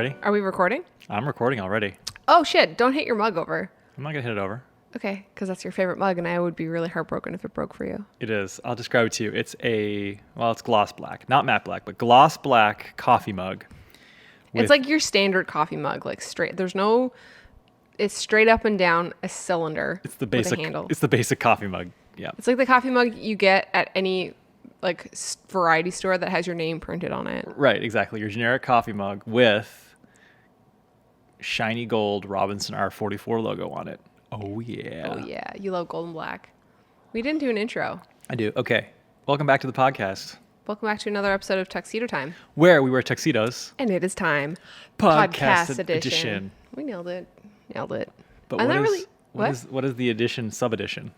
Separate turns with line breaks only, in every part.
Ready?
Are we recording?
I'm recording already.
Oh, shit. Don't hit your mug over.
I'm not going to hit it over.
Okay, because that's your favorite mug, and I would be really heartbroken if it broke for you.
It is. It's to you. It's it's gloss black. Not matte black, but gloss black coffee mug.
It's like your standard coffee mug, like straight. It's straight up and down a cylinder.
It's the basic
handle.
It's the basic coffee mug. Yeah.
It's like the coffee mug you get at any variety store that has your name printed on it.
Right, exactly. Your generic coffee mug with shiny gold Robinson R44 logo on it. Oh, yeah.
Oh, yeah. You love gold and black. We didn't do an intro.
I do. Okay. Welcome back to the podcast.
Welcome back to another episode of Tuxedo Time.
Where we wear tuxedos.
And it is time.
Podcast edition.
We nailed it. Nailed it.
But what is the edition sub-edition?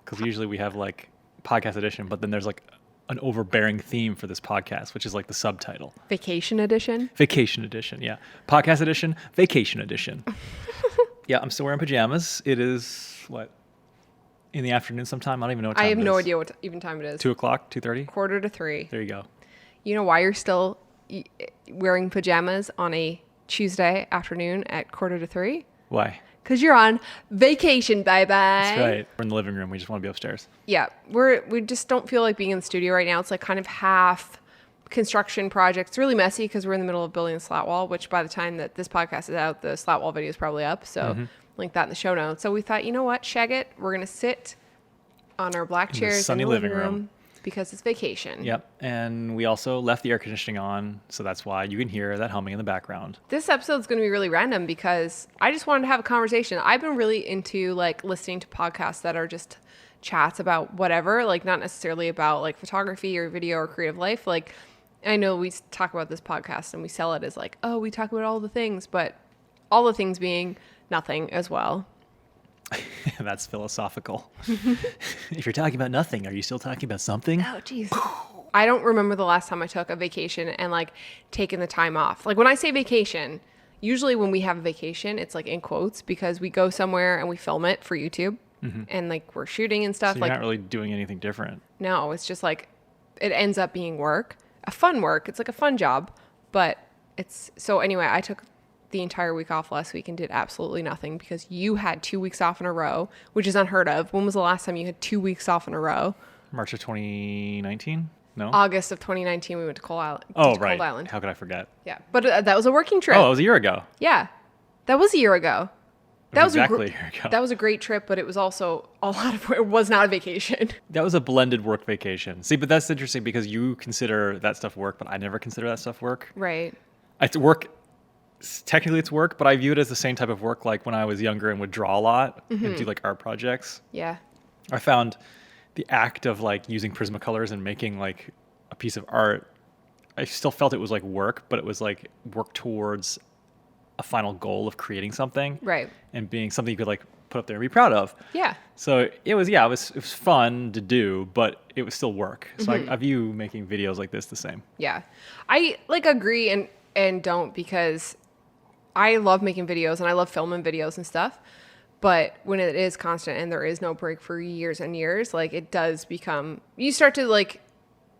Because usually we have like podcast edition, but then there's like an overbearing theme for this podcast, which is like the subtitle.
Vacation edition?
Vacation edition, yeah. Podcast edition, vacation edition. Yeah, I'm still wearing pajamas. It is, in the afternoon sometime? I don't even know what time it is.
I have no idea what even time it is.
2 o'clock, 2:30?
2:45.
There you go.
You know why you're still wearing pajamas on a Tuesday afternoon at 2:45?
Why?
Because you're on vacation, bye-bye.
That's right. We're in the living room. We just want to be upstairs.
Yeah, we just don't feel like being in the studio right now. It's like kind of half construction project. It's really messy because we're in the middle of building a slat wall, which by the time that this podcast is out, the slat wall video is probably up. So link that in the show notes. So we thought, you know what? Shag it. We're going to sit on our black chairs in the living room because it's vacation.
Yep. And we also left the air conditioning on. So that's why you can hear that humming in the background.
This episode's going to be really random because I just wanted to have a conversation. I've been really into listening to podcasts that are just chats about whatever, not necessarily about photography or video or creative life. I know we talk about this podcast and we sell it as we talk about all the things, but all the things being nothing as well.
That's philosophical. If you're talking about nothing, are you still talking about something?
Oh, jeez. I don't remember the last time I took a vacation and taking the time off. When I say vacation, usually when we have a vacation, it's in quotes because we go somewhere and we film it for YouTube and we're shooting and stuff.
So you're not really doing anything different.
No, it's just it ends up being work. A fun work. It's a fun job, but so anyway, I took the entire week off last week and did absolutely nothing because you had 2 weeks off in a row, which is unheard of. When was the last time you had 2 weeks off in a row?
March of 2019? No?
August of 2019, we went to Cold Island.
Right. Island. How could I forget?
Yeah, but that was a working trip.
Oh, it was a year ago.
Yeah, that was a year ago.
That was exactly a year ago.
That was a great trip, but it was also it was not a vacation.
That was a blended work vacation. See, but that's interesting because you consider that stuff work, but I never consider that stuff work.
Right.
It's work. Technically, it's work, but I view it as the same type of work when I was younger and would draw a lot and do art projects.
Yeah.
I found the act of using Prismacolors and making a piece of art, I still felt it was work, but it was work towards a final goal of creating something,
right,
and being something you could put up there and be proud of.
Yeah.
So it was fun to do, but it was still work. So I view making videos like this the same.
Yeah, I agree and don't because I love making videos and I love filming videos and stuff. But when it is constant and there is no break for years and years, it does become, you start to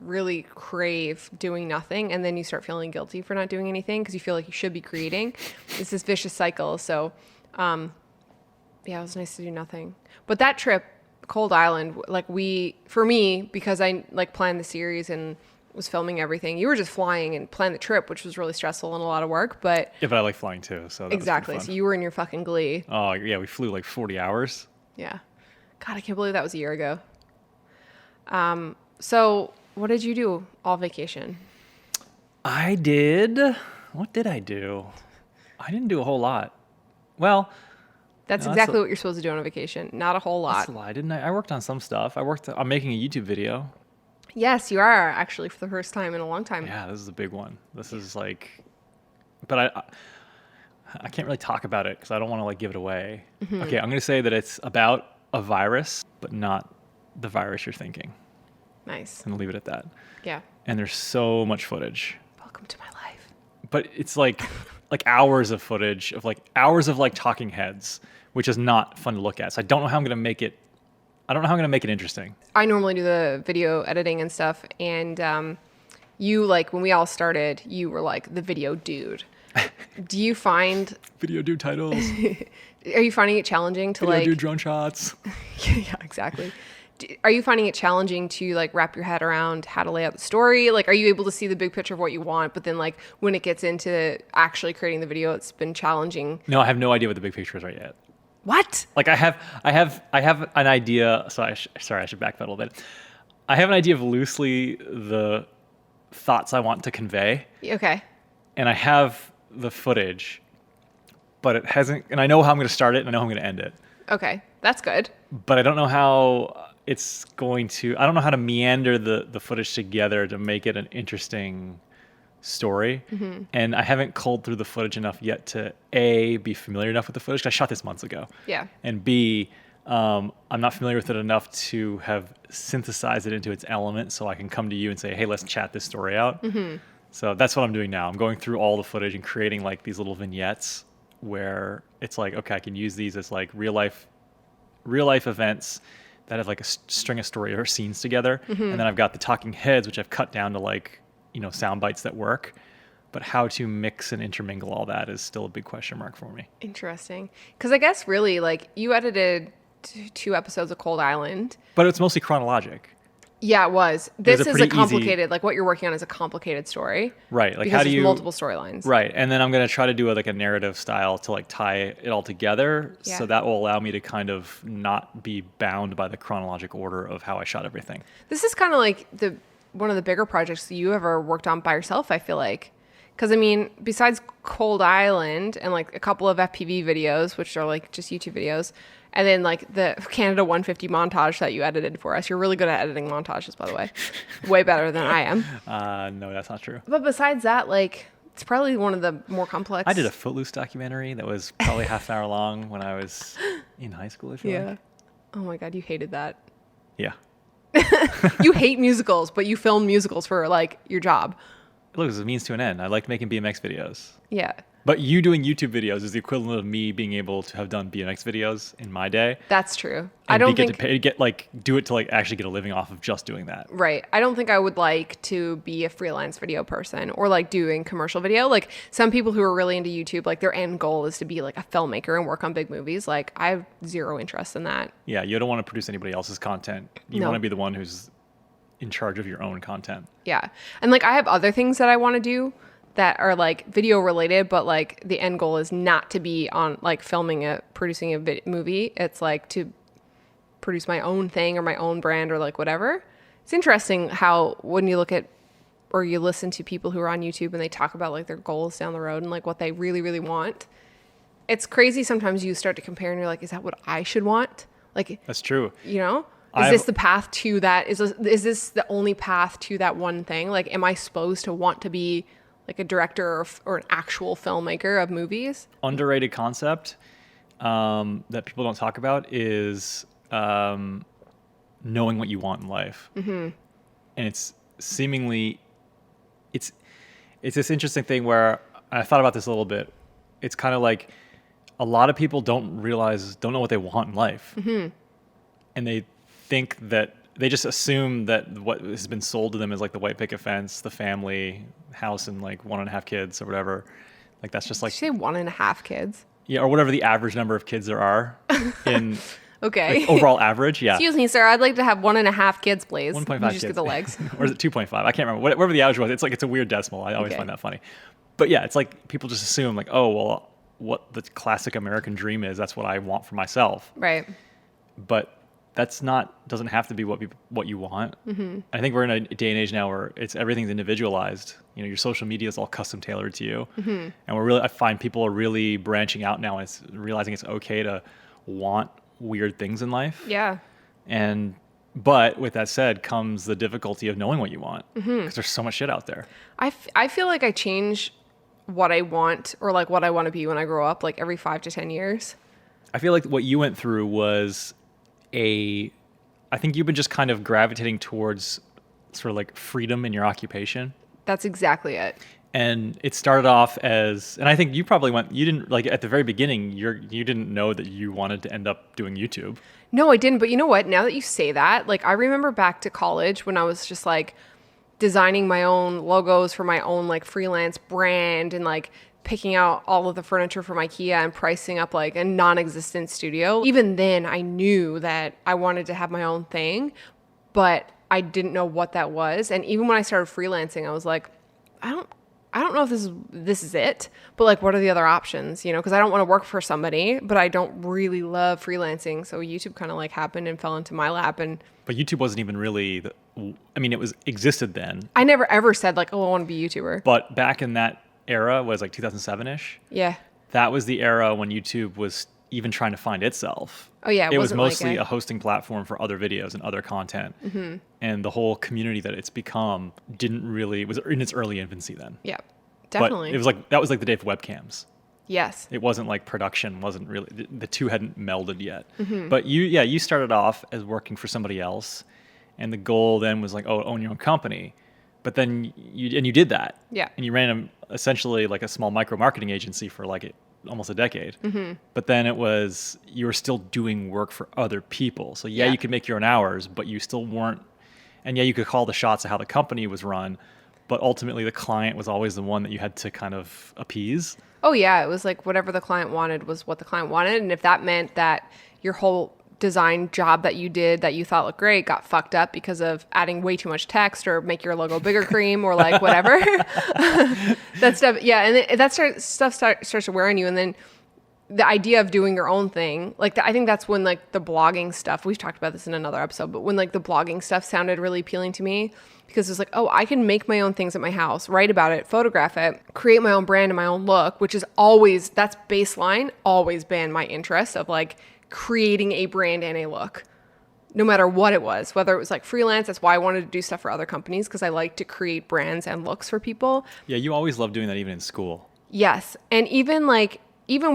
really crave doing nothing, and then you start feeling guilty for not doing anything because you feel like you should be creating. It's this vicious cycle. So yeah, it was nice to do nothing. But that trip, Cold Island, for me, because I planned the series and was filming everything, you were just flying and planned the trip, which was really stressful and a lot of work. But
yeah, but I like flying too, so that
exactly. So you were in your fucking glee.
Oh yeah, we flew 40 hours.
Yeah, God, I can't believe that was a year ago. So what did you do all vacation?
What did I do? I didn't do a whole lot. Well,
that's exactly what you're supposed to do on a vacation. Not a whole lot.
That's a lie, didn't I? I worked on some stuff. I'm making a YouTube video.
Yes, you are actually for the first time in a long time.
Yeah, this is a big one. This is but I can't really talk about it because I don't want to give it away. Okay, I'm going to say that it's about a virus, but not the virus you're thinking.
Nice.
And leave it at that.
Yeah.
And there's so much footage.
Welcome to my life.
But it's hours of footage of hours of talking heads, which is not fun to look at. So I don't know how I'm going to make it interesting.
I normally do the video editing and stuff, and you when we all started, you were the video dude. Do you find
Video dude titles.
are you finding it challenging to
Video
like
dude drone shots.
yeah, exactly. Are you finding it challenging to like wrap your head around how to lay out the story? Like, are you able to see the big picture of what you want, but then like when it gets into actually creating the video, it's been challenging?
No, I have no idea what the big picture is right yet.
What?
Like I have an idea. Sorry, I should backpedal a bit. I have an idea of loosely the thoughts I want to convey,
Okay.
and I have the footage, but it hasn't. And I know how I'm going to start it, and I know how I'm going to end it.
Okay. That's good.
But I don't know how it's going to. I don't know how to meander the footage together to make it an interesting story. And I haven't culled through the footage enough yet to A, be familiar enough with the footage. 'Cause I shot this months ago.
Yeah.
And B, I'm not familiar with it enough to have synthesized it into its element so I can come to you and say, hey, let's chat this story out. So that's what I'm doing now. I'm going through all the footage and creating like these little vignettes where it's like, okay, I can use these as like real life events that have like a string of story or scenes together. And then I've got the talking heads, which I've cut down to like, sound bites that work. But how to mix and intermingle all that is still a big question mark for me.
Interesting. Because I guess really like you edited 2 episodes of Cold Island.
But it's mostly chronologic.
Yeah, it was. This is a
pretty
complicated, like what you're working on is a complicated story.
Right. Like
Because
how do
there's
you
multiple storylines.
Right. And then I'm going to try to do a narrative style to like tie it all together.
Yeah.
So that will allow me to kind of not be bound by the chronological order of how I shot everything.
This is kind of like one of the bigger projects that you ever worked on by yourself, I feel like. Because, I mean, besides Cold Island and like a couple of FPV videos, which are like just YouTube videos, and then like the Canada 150 montage that you edited for us. You're really good at editing montages, by the way. Way better than I am.
No, that's not true.
But besides that, like, it's probably one of the more complex.
I did a Footloose documentary that was probably half an hour long when I was in high school, I feel like.
Oh my God, you hated that.
Yeah.
You hate musicals, but you film musicals for like your job.
Look, it's a means to an end. I like making BMX videos.
Yeah.
But you doing YouTube videos is the equivalent of me being able to have done BMX videos in my day.
That's true.
I
don't
get
think
to pay, get like do it to like actually get a living off of just doing that.
Right. I don't think I would like to be a freelance video person or like doing commercial video. Like some people who are really into YouTube, like their end goal is to be like a filmmaker and work on big movies. Like I have zero interest in that.
Yeah, you don't want to produce anybody else's content. You
No.
want to be the one who's in charge of your own content.
Yeah. And like I have other things that I want to do that are like video related, but like the end goal is not to be on like producing a movie. It's like to produce my own thing or my own brand or like whatever. It's interesting how when you look at or you listen to people who are on YouTube and they talk about like their goals down the road and like what they really, really want. It's crazy. Sometimes you start to compare and you're like, is that what I should want? Like,
That's true.
you know, is this the path to that? Is this the only path to that one thing? Like, am I supposed to want to be like a director or an actual filmmaker of movies?
Underrated concept that people don't talk about is knowing what you want in life. And it's seemingly, it's this interesting thing where I thought about this a little bit. It's kind of like a lot of people don't know what they want in life. And they think that they just assume that what has been sold to them is like the white picket fence, the family, house, and like 1.5 kids or whatever. Like that's just like,
Did you say 1.5 kids?
yeah, or whatever the average number of kids there are in
Okay.
like, overall average. Yeah.
Excuse me, sir. I'd like to have 1.5 kids, please.
1.5
You just
kids.
get the legs.
Or is it 2.5? I can't remember. Whatever the average was. It's like, it's a weird decimal. I always
Okay.
find that funny. But yeah, it's like people just assume like, oh, well, what the classic American dream is, that's what I want for myself.
Right.
But doesn't have to be what you want. I think we're in a day and age now where everything's individualized. You know, your social media is all custom tailored to you. And I find people are really branching out now and it's realizing it's okay to want weird things in life.
Yeah.
But with that said comes the difficulty of knowing what you want because there's so much shit out there.
I feel like I change what I want or like what I want to be when I grow up, like every 5 to 10 years.
I feel like what you went through was I think you've been just kind of gravitating towards sort of like freedom in your occupation.
That's exactly it.
And it started off as, and I think you didn't like at the very beginning, you didn't know that you wanted to end up doing YouTube.
No, I didn't. But you know what? Now that you say that, like I remember back to college when I was just like designing my own logos for my own like freelance brand and like picking out all of the furniture from IKEA and pricing up like a non-existent studio. Even then I knew that I wanted to have my own thing, but I didn't know what that was. And even when I started freelancing, I was like, I don't know if this is it, but like, what are the other options? You know, because I don't want to work for somebody, but I don't really love freelancing. So YouTube kind of like happened and fell into my lap.
But YouTube wasn't even really, it existed then.
I never ever said like, oh, I want to be a YouTuber.
But back in that era was like 2007-ish.
Yeah.
That was the era when YouTube was even trying to find itself.
Oh yeah,
it was mostly a hosting platform for other videos and other content, and the whole community that it's become was in its early infancy then.
Yeah, definitely.
But it was like that was like the day of webcams.
Yes.
It wasn't like production wasn't really, the two hadn't melded yet. But you started off as working for somebody else, and the goal then was like, own your own company. But then you did that.
Yeah.
And you ran essentially like a small micro marketing agency for like almost a decade. But then you were still doing work for other people. So you could make your own hours, but you still weren't, and you could call the shots of how the company was run, but ultimately the client was always the one that you had to kind of appease.
Oh yeah, it was like whatever the client wanted was what the client wanted. And if that meant that your whole design job that you did that you thought looked great got fucked up because of adding way too much text or make your logo bigger cream or like whatever, that stuff. Yeah. And that starts to wear on you. And then the idea of doing your own thing, like I think that's when like the blogging stuff, we've talked about this in another episode, but when like the blogging stuff sounded really appealing to me because it's like, oh, I can make my own things at my house, write about it, photograph it, create my own brand and my own look, which is always, that's baseline, always been my interest of like creating a brand and a look, no matter what it was, whether it was like freelance. That's why I wanted to do stuff for other companies, because I like to create brands and looks for people. Yeah,
you always loved doing that even in school.
Yes. And even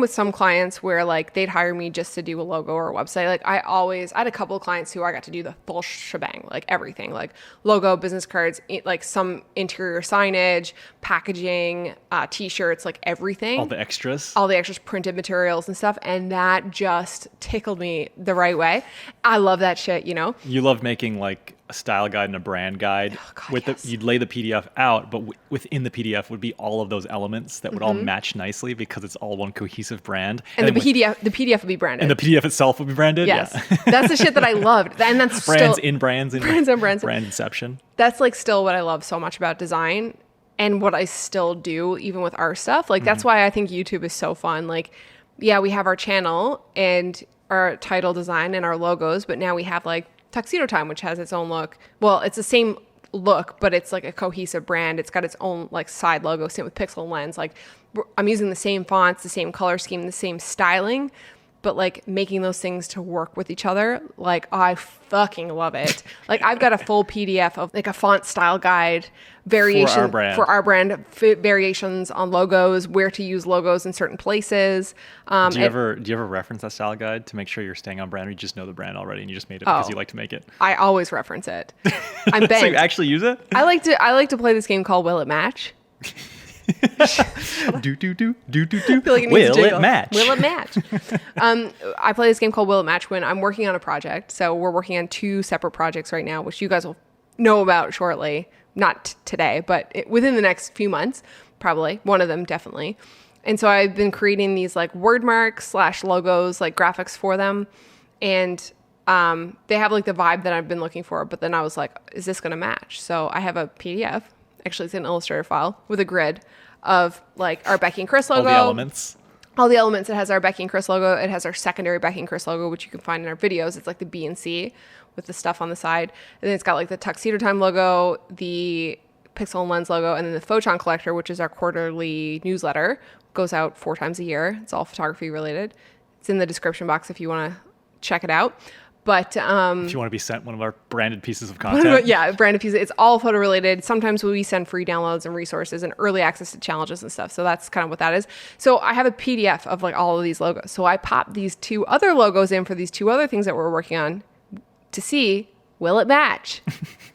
with some clients where like they'd hire me just to do a logo or a website, like I had a couple of clients who I got to do the full shebang, like everything, like logo, business cards, like some interior signage, packaging, t-shirts, like everything.
All the extras,
printed materials and stuff. And that just tickled me the right way. I love that shit, you know?
You love making like a style guide and a brand guide.
Oh, God,
you'd lay the PDF out, but within the PDF would be all of those elements that would all match nicely because it's all one cohesive brand.
And the PDF would be branded.
And the PDF itself would be branded.
Yes.
Yeah.
That's the shit that I loved. And that's
brands
still,
in brands in
brands.
Brand inception.
That's like still what I love so much about design and what I still do even with our stuff. Like that's why I think YouTube is so fun. Like, yeah, we have our channel and our title design and our logos, but now we have like Tuxedo Time, which has its own look. Well, it's the same look, but it's like a cohesive brand. It's got its own like side logo. Same with Pixel and Lens. Like I'm using the same fonts, the same color scheme, the same styling, but like making those things to work with each other. Like I fucking love it. Like I've got a full PDF of like a font style guide, variation for our brand, variations on logos, where to use logos in certain places.
Do you ever reference that style guide to make sure you're staying on brand, or you just know the brand already and you just made it because you like to make it?
I always reference it. I'm bent.
So you actually use it?
I like to play this game called Will It Match?
do.
Like
Will it match?
Will it match? I play this game called Will It Match when I'm working on a project. So we're working on 2 separate projects right now, which you guys will know about shortly. Not today, but within the next few months, probably. One of them, definitely. And so I've been creating these like word marks / logos, like graphics for them. And they have like the vibe that I've been looking for. But then I was like, is this going to match? So I have a PDF. Actually, it's an Illustrator file with a grid of like our Becki and Chris logo. All the elements. It has our Becki and Chris logo. It has our secondary Becki and Chris logo, which you can find in our videos. It's like the B and C with the stuff on the side. And then it's got like the Tuxedo Time logo, the Pixel and Lens logo, and then the Photon Collector, which is our quarterly newsletter. Goes out 4 times a year. It's all photography related. It's in the description box if you want to check it out. But if
you want to be sent one of our branded pieces of content.
Yeah, branded pieces. It's all photo related. Sometimes we send free downloads and resources and early access to challenges and stuff. So that's kind of what that is. So I have a PDF of like all of these logos. So I popped these 2 other logos in for these 2 other things that we're working on to see, will it match?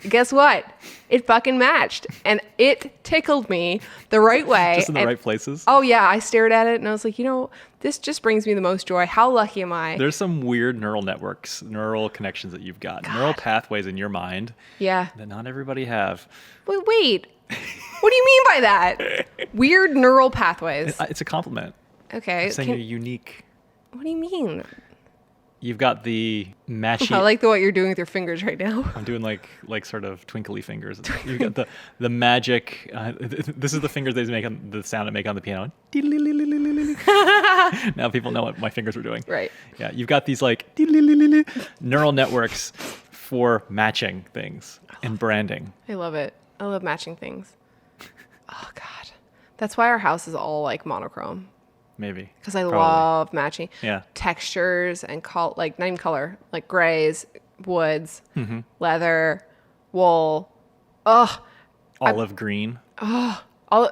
Guess what? It fucking matched. And it tickled me the right way.
Just in the right places?
Oh, yeah. I stared at it and I was like, this just brings me the most joy. How lucky am I?
There's some weird neural networks, neural connections that you've got. God. Neural pathways in your mind.
Yeah.
That not everybody have.
Wait. What do you mean by that? Weird neural pathways.
It's a compliment.
Okay.
I'm saying you're unique.
What do you mean?
You've got the matchy.
I like what you're doing with your fingers right now.
I'm doing like sort of twinkly fingers. You've got the magic. This is the fingers they make on the sound I make on the piano. Now people know what my fingers were doing.
Right.
Yeah. You've got these like neural networks for matching things and branding.
I love it. I love matching things. Oh God, that's why our house is all like monochrome.
Maybe.
Because I
Probably.
love matching
Yeah.
textures and like not even color, like grays, woods, leather, wool.
Olive green.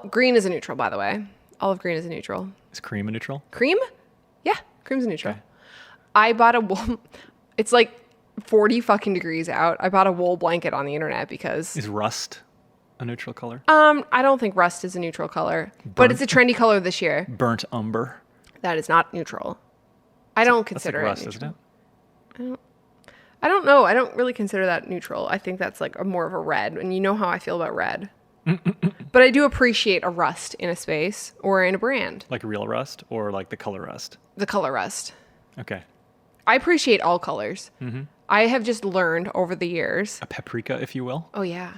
Green is a neutral, by the way. Olive green is a neutral.
Is cream a neutral?
Cream? Yeah, cream's a neutral.
Okay.
I bought a wool. It's like 40 fucking degrees out. I bought a wool blanket on the internet because
Is rust a neutral color?
I don't think rust is a neutral color, but it's a trendy color this year.
Burnt umber.
That is not neutral. I don't
That's
consider
like rust,
it neutral.
isn't it?
I don't know. I don't really consider that neutral. I think that's like more of a red, and you know how I feel about red. But I do appreciate a rust in a space or in a brand.
Like real rust or like the color rust?
The color rust.
Okay.
I appreciate all colors. I have just learned over the years.
A paprika, if you will.
Oh yeah.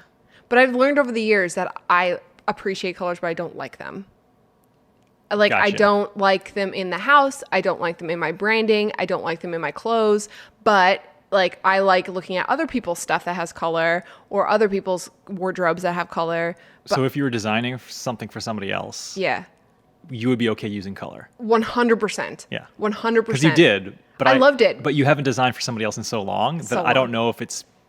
But I've learned over the years that I appreciate colors, but I don't like them. Like, I
Gotcha.
don't like them in the house. I don't like them in my branding. I don't like them in my clothes. But, like, I like looking at other people's stuff that has color or other people's wardrobes that have color.
So if you were designing something for somebody else,
Yeah.
you would be okay using color.
100%.
Yeah.
100%.
Because you did. But
I loved it.
But you haven't designed for somebody else in so long that
So
I don't
long.
know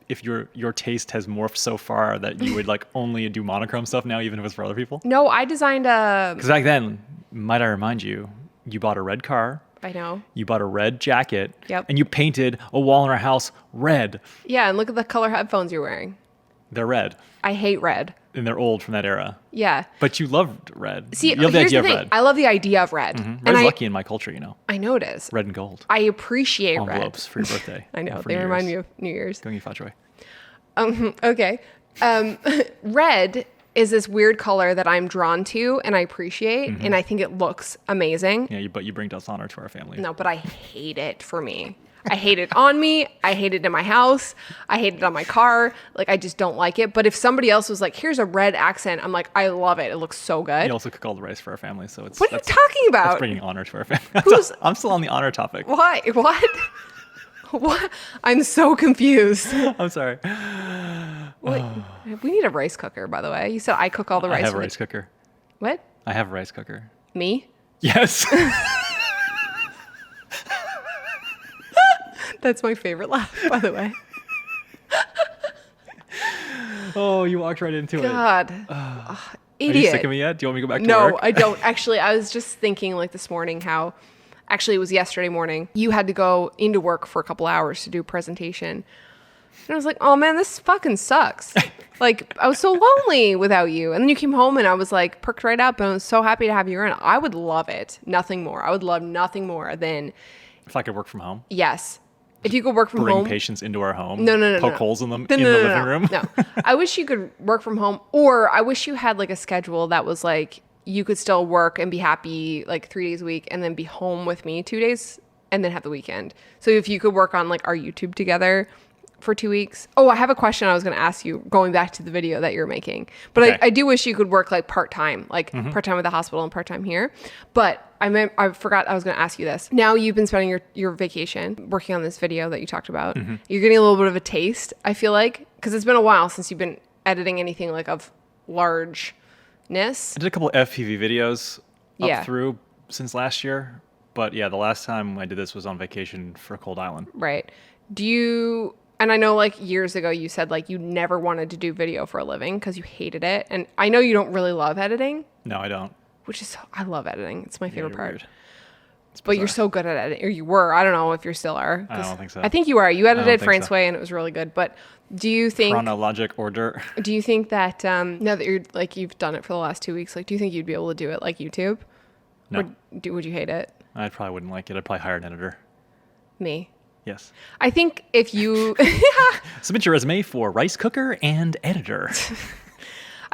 if your taste has morphed so far that you would like only do monochrome stuff now, even if it's for other people.
No, I designed a...
Because back then, might I remind you, you bought a red car.
I know.
You bought a red jacket.
Yep.
And you painted a wall in our house red.
Yeah, and look at the color headphones you're wearing.
They're red.
I hate red.
And they're old from that era.
Yeah.
But you loved red.
See,
you love the
here's
idea
the
of
thing.
red.
I love the idea of red.
Red's
And
lucky in my culture, you know.
I know it is.
Red and gold.
I appreciate
Envelopes
red.
for your birthday.
I know.
and for
They
New
remind
Year's.
me of New Year's.
Going Fat
Okay. Red is this weird color that I'm drawn to and I appreciate, and I think it looks amazing.
Yeah, but you bring dishonor to our family.
No, but I hate it for me. I hate it on me. I hate it in my house. I hate it on my car. Like, I just don't like it. But if somebody else was like, here's a red accent, I'm like, I love it. It looks so good.
You also cook all the rice for our family, so it's
What are you
that's
talking
that's
about?
bringing honor to our family.
Who's-
I'm still on the honor topic.
Why? What? What? I'm so confused.
I'm sorry.
Wait, we need a rice cooker, by the way. You said I cook all the rice.
I have a
for the-
rice cooker.
What?
I have a rice cooker.
Me?
Yes.
That's my favorite laugh, by the way.
Oh, you walked right into it.
God.
Are
Idiot.
you sick of me yet? Do you want me to go back to
No,
work?
I don't. Actually, I was just thinking like this morning how, actually it was yesterday morning, you had to go into work for a couple hours to do a presentation. And I was like, oh man, this fucking sucks. Like, I was so lonely without you. And then you came home and I was like perked right up and I was so happy to have you around. I would love it. Nothing more. I would love nothing more than,
If I could work from home,
yes. If you could work from
bring
home.
patients into our home,
No.
poke holes in them
No,
in
no,
the
no,
living
no,
room.
No, I wish you could work from home, or I wish you had like a schedule that was like you could still work and be happy like 3 days a week, and then be home with me 2 days, and then have the weekend. So if you could work on like our YouTube together for 2 weeks. Oh, I have a question I was going to ask you going back to the video that you're making, but
Okay.
I do wish you could work like part time, like part time at the hospital and part time here. But I forgot I was going to ask you this. Now you've been spending your vacation working on this video that you talked about. You're getting a little bit of a taste, I feel like, because it's been a while since you've been editing anything like of largeness.
I did a couple of FPV videos
Yeah.
up through since last year, but yeah, the last time I did this was on vacation for Cold Island.
Right. Do you, and I know like years ago you said like you never wanted to do video for a living because you hated it. And I know you don't really love editing,
No, I don't.
which is, I love editing. It's my favorite
you're
part.
weird. It's
But you're
bizarre.
so good at editing, or you were. I don't know if you still are.
I
'cause
don't think so.
I think you are. You
don't
edited
think
France
so.
Way, and it was really good. But do you think?
Chronologic order.
Do you think that now that you're like you've done it for the last 2 weeks, like do you think you'd be able to do it like YouTube?
No,
Or would you hate it?
I probably wouldn't like it. I'd probably hire an editor.
Me.
Yes.
I think if you,
Submit your resume for rice cooker and editor.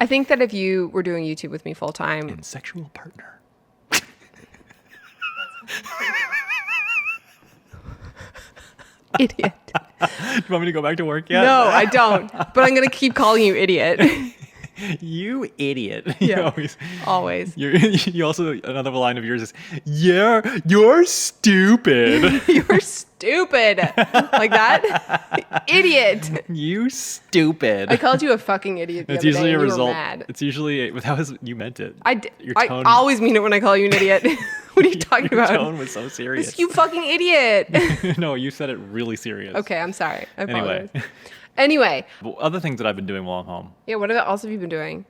I think that if you were doing YouTube with me full time,
And sexual partner.
idiot.
Do you want me to go back to work yet?
No, I don't. But I'm gonna keep calling you idiot.
You idiot.
Yeah.
You
Always.
you also, another line of yours is, yeah, you're stupid.
You're stupid. Like that? Idiot.
You stupid.
I called you a fucking idiot the
It's
other
usually
day
a
and you
result.
were mad.
It's usually, that was, you meant it.
I always mean it when I call you an idiot. What are you talking
Your
about?
tone was so serious.
You fucking idiot.
No, you said it really serious.
Okay, I'm sorry. I apologize.
Anyway.
Anyway.
Well, other things that I've been doing while I'm home.
Yeah, what else have you been doing?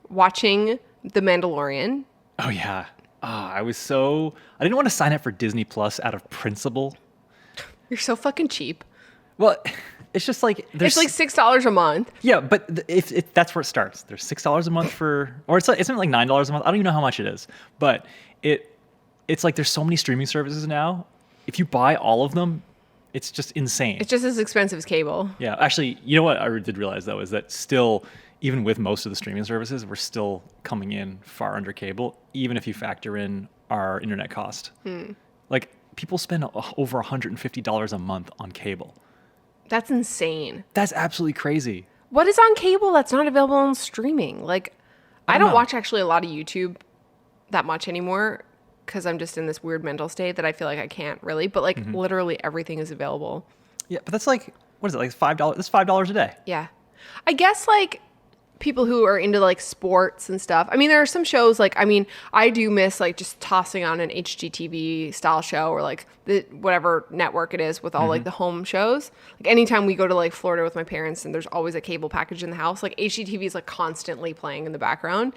Watching The Mandalorian.
Oh, yeah. I didn't want to sign up for Disney Plus out of principle.
You're so fucking cheap.
Well, it's just like...
It's like $6 a month.
Yeah, but if that's where it starts. There's $6 a month for... Or isn't it like $9 a month? I don't even know how much it is. But it's like there's so many streaming services now. If you buy all of them, it's just insane.
It's just as expensive as cable.
Yeah, actually, you know what I did realize, though, is that still, even with most of the streaming services, we're still coming in far under cable, even if you factor in our internet cost. Like, people spend over $150 a month on cable.
That's insane.
That's absolutely crazy.
What is on cable that's not available on streaming? Like, I don't
know.
watch actually a lot of YouTube that much anymore because I'm just in this weird mental state that I feel like I can't really. But, like, literally everything is available.
Yeah, but that's like, what is it, like $5? That's $5 a day.
Yeah. I guess, like, people who are into, like, sports and stuff. I mean, there are some shows, like, I mean, I do miss, like, just tossing on an HGTV style show or, like, whatever network it is with all, like, the home shows. Like, anytime we go to, like, Florida with my parents and there's always a cable package in the house, like, HGTV is, like, constantly playing in the background.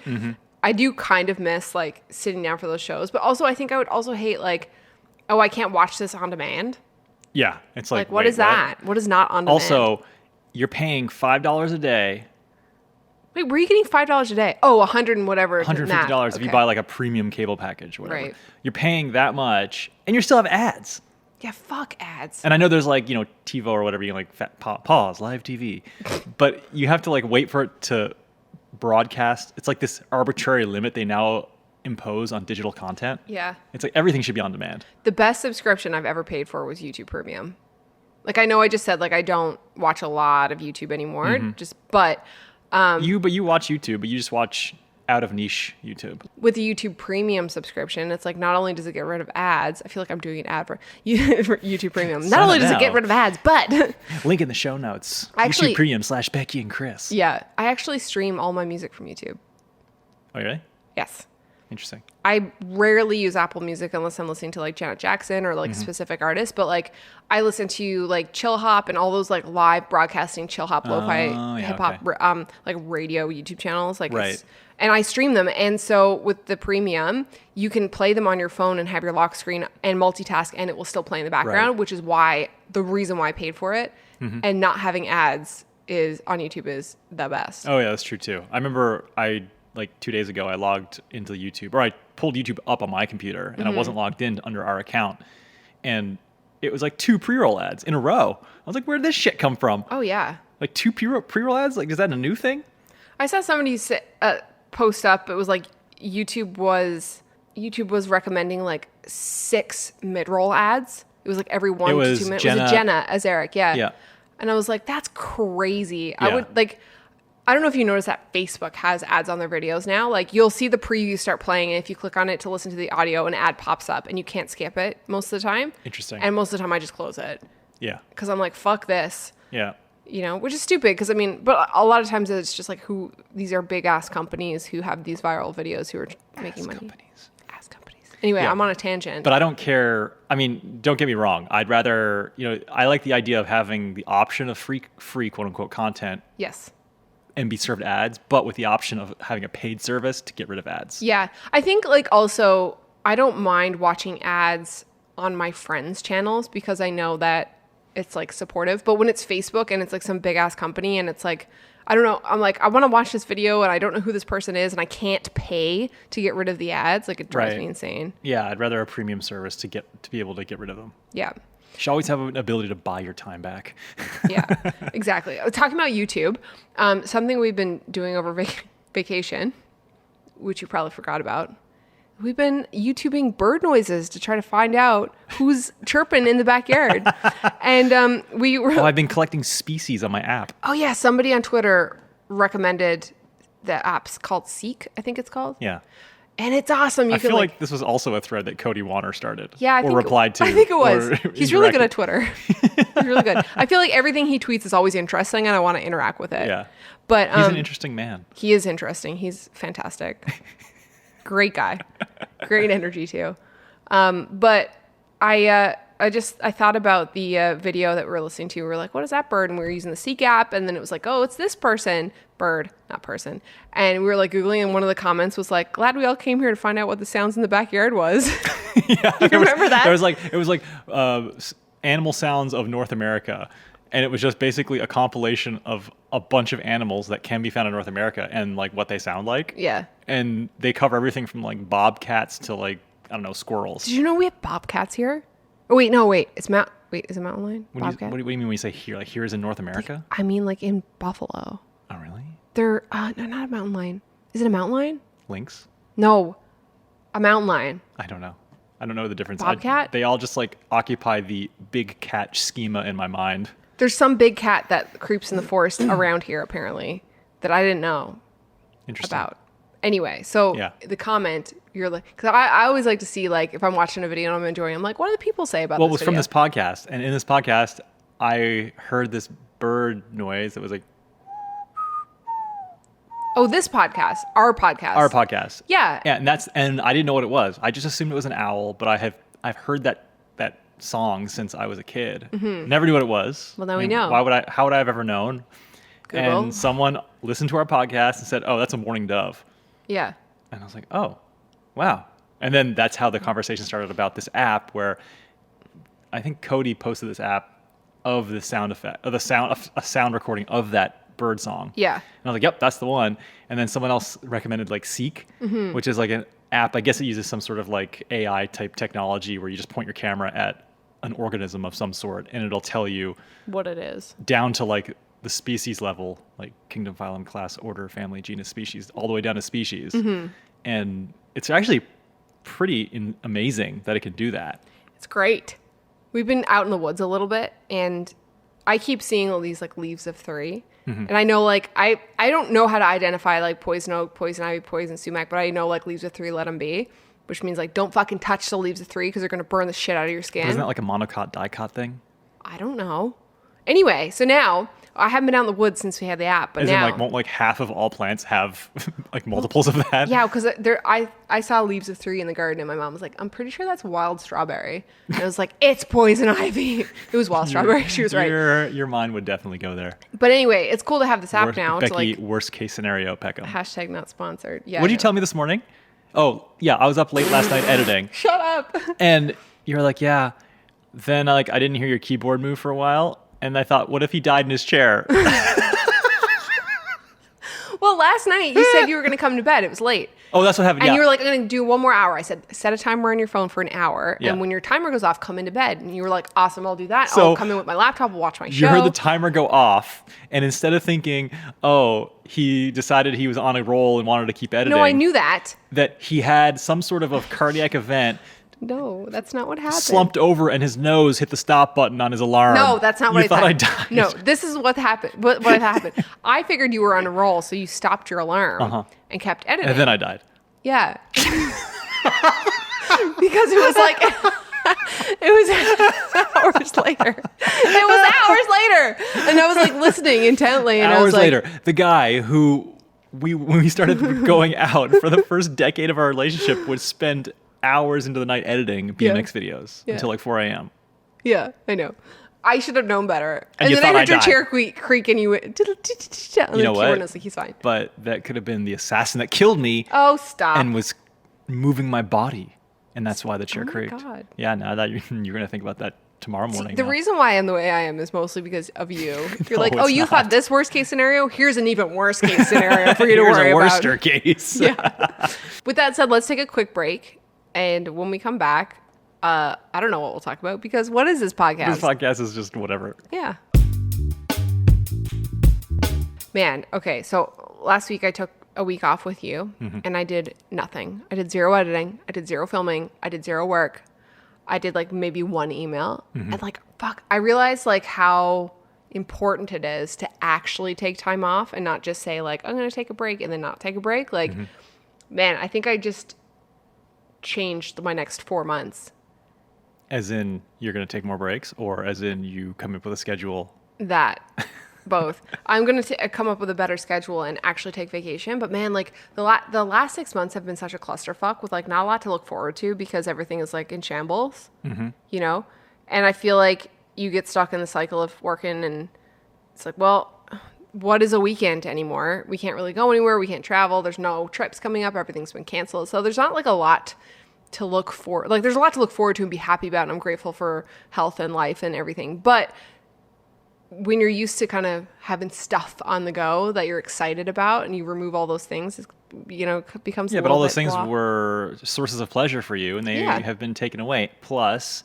I do kind of miss, like, sitting down for those shows. But also, I think I would also hate, like, oh, I can't watch this on demand.
Yeah, it's like,
What
wait,
is that? What is not on demand?
Also, you're paying $5 a day.
Wait, were you getting $5 a day? Oh, 100 and whatever.
$150 if you buy like a premium cable package or whatever.
Right.
You're paying that much and you still have ads.
Yeah, fuck ads.
And I know there's like, you know, TiVo or whatever, you can like pause, live TV. But you have to like wait for it to broadcast. It's like this arbitrary limit they now impose on digital content.
Yeah.
It's like everything should be on demand.
The best subscription I've ever paid for was YouTube Premium. Like, I know I just said, like, I don't watch a lot of YouTube anymore. But
you watch YouTube, but you just watch out of niche YouTube.
with the YouTube Premium subscription, it's like not only does it get rid of ads, I feel like I'm doing an ad for YouTube Premium. Not
Sign
only
up
does it
now.
get rid of ads, but
Link in the show notes.
Actually-
YouTube Premium /Becki and Chris.
yeah, I actually stream all my music from YouTube.
Oh, really?
Yes.
Interesting.
I rarely use Apple Music unless I'm listening to like Janet Jackson or like specific artists, but like I listen to like Chill Hop and all those like live broadcasting Chill Hop lo-fi
yeah,
hip hop like radio YouTube channels like
Right.
and I stream them. And so with the premium, you can play them on your phone and have your lock screen and multitask and it will still play in the background,
Right.
which is the reason why I paid for it. And not having ads is on YouTube is the best.
Oh, yeah, that's true too. I remember like 2 days ago, I logged into YouTube, or I pulled YouTube up on my computer, and I wasn't logged in under our account. And it was like 2 pre-roll ads in a row. I was like, where did this shit come from?
Oh yeah.
Like 2 pre-roll ads? Like, is that a new thing?
I saw somebody post up. It was like YouTube was recommending like 6 mid-roll ads. It was like every 1 to 2 minutes. It was Jenna Azaric, yeah.
Yeah.
And I was like, that's crazy.
Yeah.
I would like. I don't know if you noticed that Facebook has ads on their videos now. Like you'll see the preview start playing, and if you click on it to listen to the audio, an ad pops up, and you can't skip it most of the time.
Interesting.
And most of the time, I just close it
Yeah.
because I'm like, fuck this.
Yeah.
You know, which is stupid because I mean, but a lot of times it's just like these are big ass companies who have these viral videos who are making money. Ass companies. Anyway,
Yeah.
I'm on a tangent.
But I don't care. I mean, don't get me wrong. I'd rather, you know, I like the idea of having the option of free quote unquote content
Yes.
and be served ads, but with the option of having a paid service to get rid of ads.
Yeah. I think like also I don't mind watching ads on my friends' channels because I know that it's like supportive. But when it's Facebook and it's like some big ass company and it's like, I don't know, I'm like, I want to watch this video and I don't know who this person is and I can't pay to get rid of the ads. Like it drives me insane.
Yeah, I'd rather a premium service to be able to get rid of them.
Yeah.
You should always have an ability to buy your time back.
Yeah, exactly. Talking about YouTube, something we've been doing over vacation, which you probably forgot about, we've been YouTubing bird noises to try to find out who's chirping in the backyard. And we were...
I've been collecting species on my app.
Oh, yeah. Somebody on Twitter recommended the app's called Seek, I think it's called.
Yeah.
And it's awesome.
I feel like this was also a thread that Cody Warner started.
Yeah,
or replied to.
I think it was. He's really good
interacted.
at Twitter. He's really good. I feel like everything he tweets is always interesting, and I want to interact with it.
Yeah.
But
he's an interesting man.
He is interesting. He's fantastic. Great guy. Great energy too. But I thought about the video that we were listening to. We were like, what is that bird? And we were using the Seek app, and then it was like, oh, it's this bird, not person. And we were like Googling, and one of the comments was like, glad we all came here to find out what the sounds in the backyard was.
Yeah.
You remember that?
It was like animal sounds of North America. And it was just basically a compilation of a bunch of animals that can be found in North America and like what they sound like.
Yeah.
And they cover everything from like bobcats to like, I don't know, squirrels.
Did you know we have bobcats here? Oh, wait, no, wait. Is it mountain lion? Bobcat?
What do you mean when you say here? Like here is in North America?
I mean like in Buffalo.
Oh, really?
They're, no, not a mountain lion. Is it a mountain lion?
Lynx?
No, a mountain lion.
I don't know. I don't know the difference.
Bobcat?
They all just like occupy the big cat schema in my mind.
There's some big cat that creeps in the forest around here, apparently, that I didn't know about. Anyway, so the comment, you're like, because I always like to see, like, if I'm watching a video and I'm enjoying it, I'm like, what do the people say about this video?
Well, it was from this podcast. And in this podcast, I heard this bird noise that was like...
Oh, this podcast. Our podcast.
Our podcast.
Yeah.
And I didn't know what it was. I just assumed it was an owl, but I've heard that song since I was a kid. Mm-hmm. Never knew what it was.
Well, now we know.
How would I have ever known?
Google.
And someone listened to our podcast and said, oh, that's a mourning dove.
Yeah.
And I was like, oh, wow. And then that's how the conversation started about this app where I think Cody posted this app of the sound effect, of a sound recording of that bird song.
Yeah.
And I was like, yep, that's the one. And then someone else recommended like Seek, which is like an app. I guess it uses some sort of like AI type technology where you just point your camera at an organism of some sort and it'll tell you
what it is
down to like the species level, like kingdom, phylum, class, order, family, genus, species, all the way down to species. And it's actually pretty amazing that it can do that.
It's great. We've been out in the woods a little bit and I keep seeing all these like leaves of 3. And I know like, I don't know how to identify like poison oak, poison ivy, poison sumac, but I know like leaves of 3, let them be, which means like don't fucking touch the leaves of 3 because they're going to burn the shit out of your skin.
But isn't that like a monocot dicot thing?
I don't know. Anyway, so now I haven't been out in the woods since we had the app, but now
won't like half of all plants have like multiples of that?
Yeah, because I saw leaves of 3 in the garden, and my mom was like, "I'm pretty sure that's wild strawberry." And I was like, "It's poison ivy." It was wild strawberry. She was right.
Your mind would definitely go there.
But anyway, it's cool to have this app now.
Becki,
to like,
worst case scenario, Peckham.
# not sponsored. Yeah.
What did you tell me this morning? Oh yeah, I was up late last night editing.
Shut up.
And you were like, yeah. Then I didn't hear your keyboard move for a while. And I thought, what if he died in his chair?
Well, last night you said you were going to come to bed. It was late.
Oh, that's what happened.
And you were like, I'm going to do 1 more hour. I said, set a timer on your phone for an hour.
Yeah.
And when your timer goes off, come into bed. And you were like, awesome, I'll do that.
So
I'll come in with my laptop, watch my show.
You heard the timer go off. And instead of thinking, oh, he decided he was on a roll and wanted to keep editing.
No, I knew that.
That he had some sort of a cardiac event.
No, that's not what happened.
Slumped over and his nose hit the stop button on his alarm.
No, that's not what I thought.
I died.
No, this is what happened. What happened? I figured you were on a roll, so you stopped your alarm and kept editing.
And then I died.
Yeah. Because it was like, it was hours later. It was hours later. And I was like listening intently. And
hours
I was like,
later, the guy who when we started going out for the first decade of our relationship would spend hours into the night editing BMX videos until like 4 a.m.
Yeah, I know. I should have known better.
And
then I heard your chair creak and you went,
you know what?
And I was like, he's fine.
But that could have been the assassin that killed me.
Oh, stop.
And was moving my body. And that's why the chair creaked.
God.
Yeah, no, that you're going to think about that tomorrow morning.
The reason why I am the way I am is mostly because of you. You're like, oh, you
not.
thought this worst case scenario? Here's an even worse case scenario for you to worry
Here's
about.
a worster case.
Yeah. With that said, let's take a quick break. And when we come back, I don't know what we'll talk about because what is this podcast?
This podcast is just whatever.
Yeah. Man, okay. So last week I took a week off with you and I did nothing. I did zero editing. I did zero filming. I did zero work. I did like maybe one email. And like, fuck, I realized like how important it is to actually take time off and not just say like, I'm going to take a break and then not take a break. Like, man, I think I just changed my next 4 months.
As in you're going to take more breaks, or as in you come up with a schedule?
That. Both. I'm going to come up with a better schedule and actually take vacation. But man, like the last 6 months have been such a clusterfuck with like not a lot to look forward to because everything is like in shambles, you know? And I feel like you get stuck in the cycle of working and it's like, well, what is a weekend anymore? We can't really go anywhere. We can't travel. There's no trips coming up. Everything's been canceled. So there's not like a lot to look for. Like there's a lot to look forward to and be happy about. And I'm grateful for health and life and everything. But when you're used to kind of having stuff on the go that you're excited about and you remove all those things, you know, it becomes
but all those things were sources of pleasure for you and they have been taken away. Plus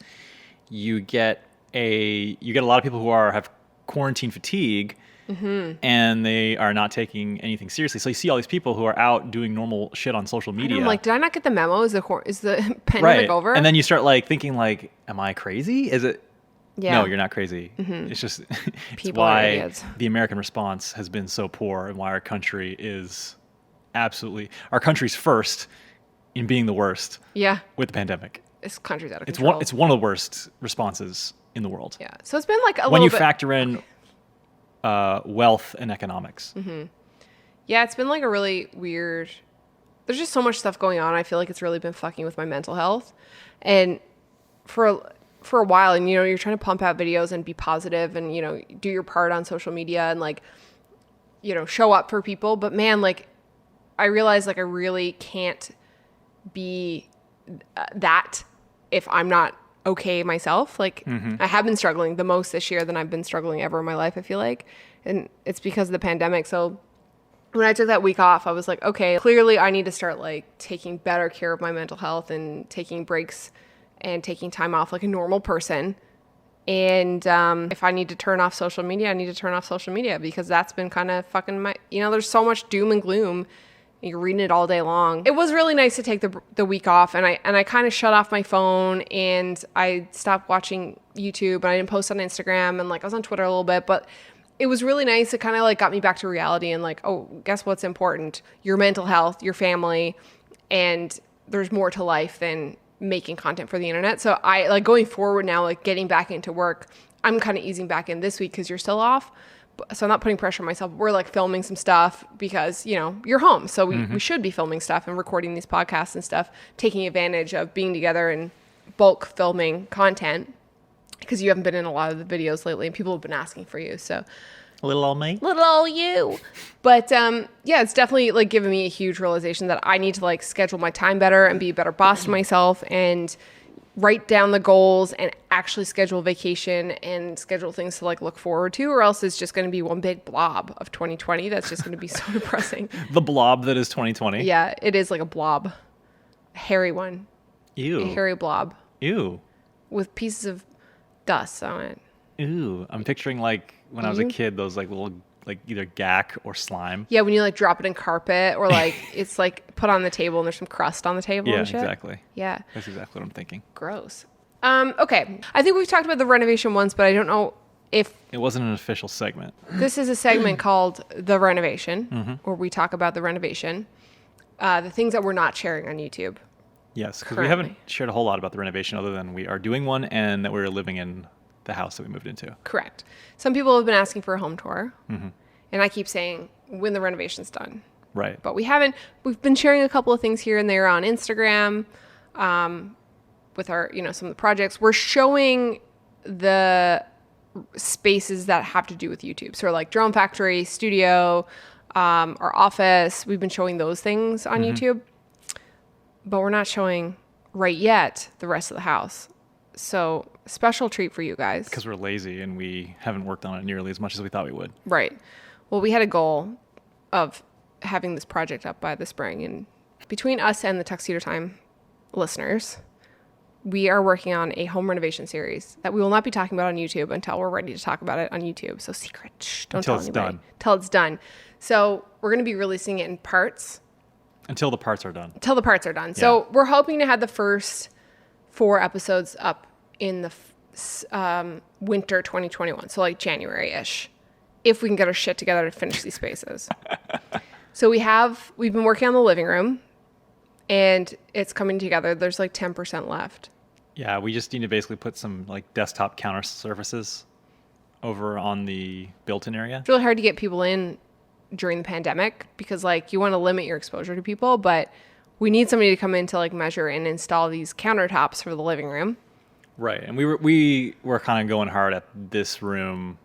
you get a lot of people who have quarantine fatigue and they are not taking anything seriously. So you see all these people who are out doing normal shit on social media.
I'm like, did I not get the memo? Is the pandemic over?
And then you start like thinking like, am I crazy? Is it?
Yeah.
No, you're not crazy. It's just it's why the American response has been so poor and why our country is our country's first in being the worst with the pandemic.
This country's out of control.
It's one of the worst responses in the world.
Yeah. So it's been like
when you factor in wealth and economics.
Yeah, it's been like a really weird, there's just so much stuff going on. I feel like it's really been fucking with my mental health. And for a while, and you know, you're trying to pump out videos and be positive and, you know, do your part on social media and like, you know, show up for people. But man, like I realized like I really can't be that if I'm not okay myself. Like I have been struggling the most this year than I've been struggling ever in my life, I feel like. And it's because of the pandemic. So when I took that week off, I was like, okay, clearly I need to start like taking better care of my mental health and taking breaks and taking time off like a normal person. And if I need to turn off social media, I need to turn off social media because that's been kind of fucking there's so much doom and gloom. You're reading it all day long. It was really nice to take the week off and I kind of shut off my phone and I stopped watching YouTube and I didn't post on Instagram and like I was on Twitter a little bit, but it was really nice. It kind of like got me back to reality and like, oh, guess what's important? Your mental health, your family, and there's more to life than making content for the internet. So I like going forward now, like getting back into work, I'm kind of easing back in this week because you're still off. So I'm not putting pressure on myself. We're like filming some stuff because, you know, you're home. So we should be filming stuff and recording these podcasts and stuff, taking advantage of being together and bulk filming content because you haven't been in a lot of the videos lately and people have been asking for you. So
little old me.
Little old you. But yeah, it's definitely like given me a huge realization that I need to like schedule my time better and be a better boss to myself and write down the goals and actually schedule vacation and schedule things to like look forward to, or else it's just going to be one big blob of 2020 that's just going to be so depressing.
The blob that is 2020.
Yeah, it is like a blob. A hairy one.
Ew.
A hairy blob.
Ew.
With pieces of dust on it.
Ew. I'm picturing like when I was a kid, those like little like either gack or slime.
Yeah, when you like drop it in carpet or like it's like put on the table and there's some crust on the table and shit.
Exactly.
Yeah.
That's exactly what I'm thinking.
Gross. Okay. I think we've talked about the renovation once, but I don't know if...
It wasn't an official segment.
This is a segment called The Renovation, where we talk about the renovation. The things that we're not sharing on YouTube.
Yes, because we haven't shared a whole lot about the renovation other than we are doing one and that we're living in the house that we moved into.
Correct. Some people have been asking for a home tour. And I keep saying when the renovation's done.
Right.
But we haven't. We've been sharing a couple of things here and there on Instagram with our, you know, some of the projects. We're showing the spaces that have to do with YouTube. So like Drone Factory, studio, our office. We've been showing those things on YouTube. But we're not showing right yet the rest of the house. So special treat for you guys.
Because we're lazy and we haven't worked on it nearly as much as we thought we would.
Right. Well, we had a goal of having this project up by the spring. And between us and the Tuxedo Time listeners, we are working on a home renovation series that we will not be talking about on YouTube until we're ready to talk about it on YouTube. So secret, don't tell anybody.
Until it's done.
Till it's done. So we're going to be releasing it in parts.
Until the parts are done.
Until the parts are done.
Yeah.
So we're hoping to have the first 4 episodes up in the winter 2021. So like January-ish, if we can get our shit together to finish these spaces. So we've been working on the living room, and it's coming together. There's like 10% left.
Yeah, we just need to basically put some like desktop counter surfaces over on the built-in area.
It's really hard to get people in during the pandemic because like you want to limit your exposure to people, but we need somebody to come in to like measure and install these countertops for the living room.
Right, and we were kind of going hard at this room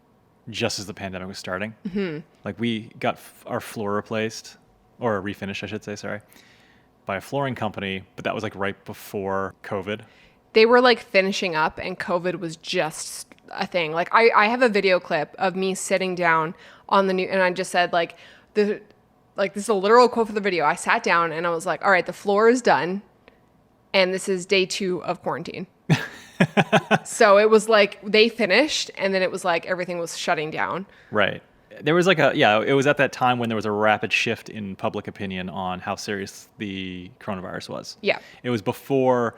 just as the pandemic was starting. Mm-hmm. Like we got our floor replaced, or refinished, I should say, sorry, by a flooring company, but that was like right before COVID.
They were like finishing up and COVID was just a thing. Like I have a video clip of me sitting down on the new, and I just said like this is a literal quote for the video. I sat down and I was like, all right, the floor is done. And this is day 2 of quarantine. So it was like they finished and then it was like everything was shutting down.
Right. There was like it was at that time when there was a rapid shift in public opinion on how serious the coronavirus was.
Yeah.
It was before,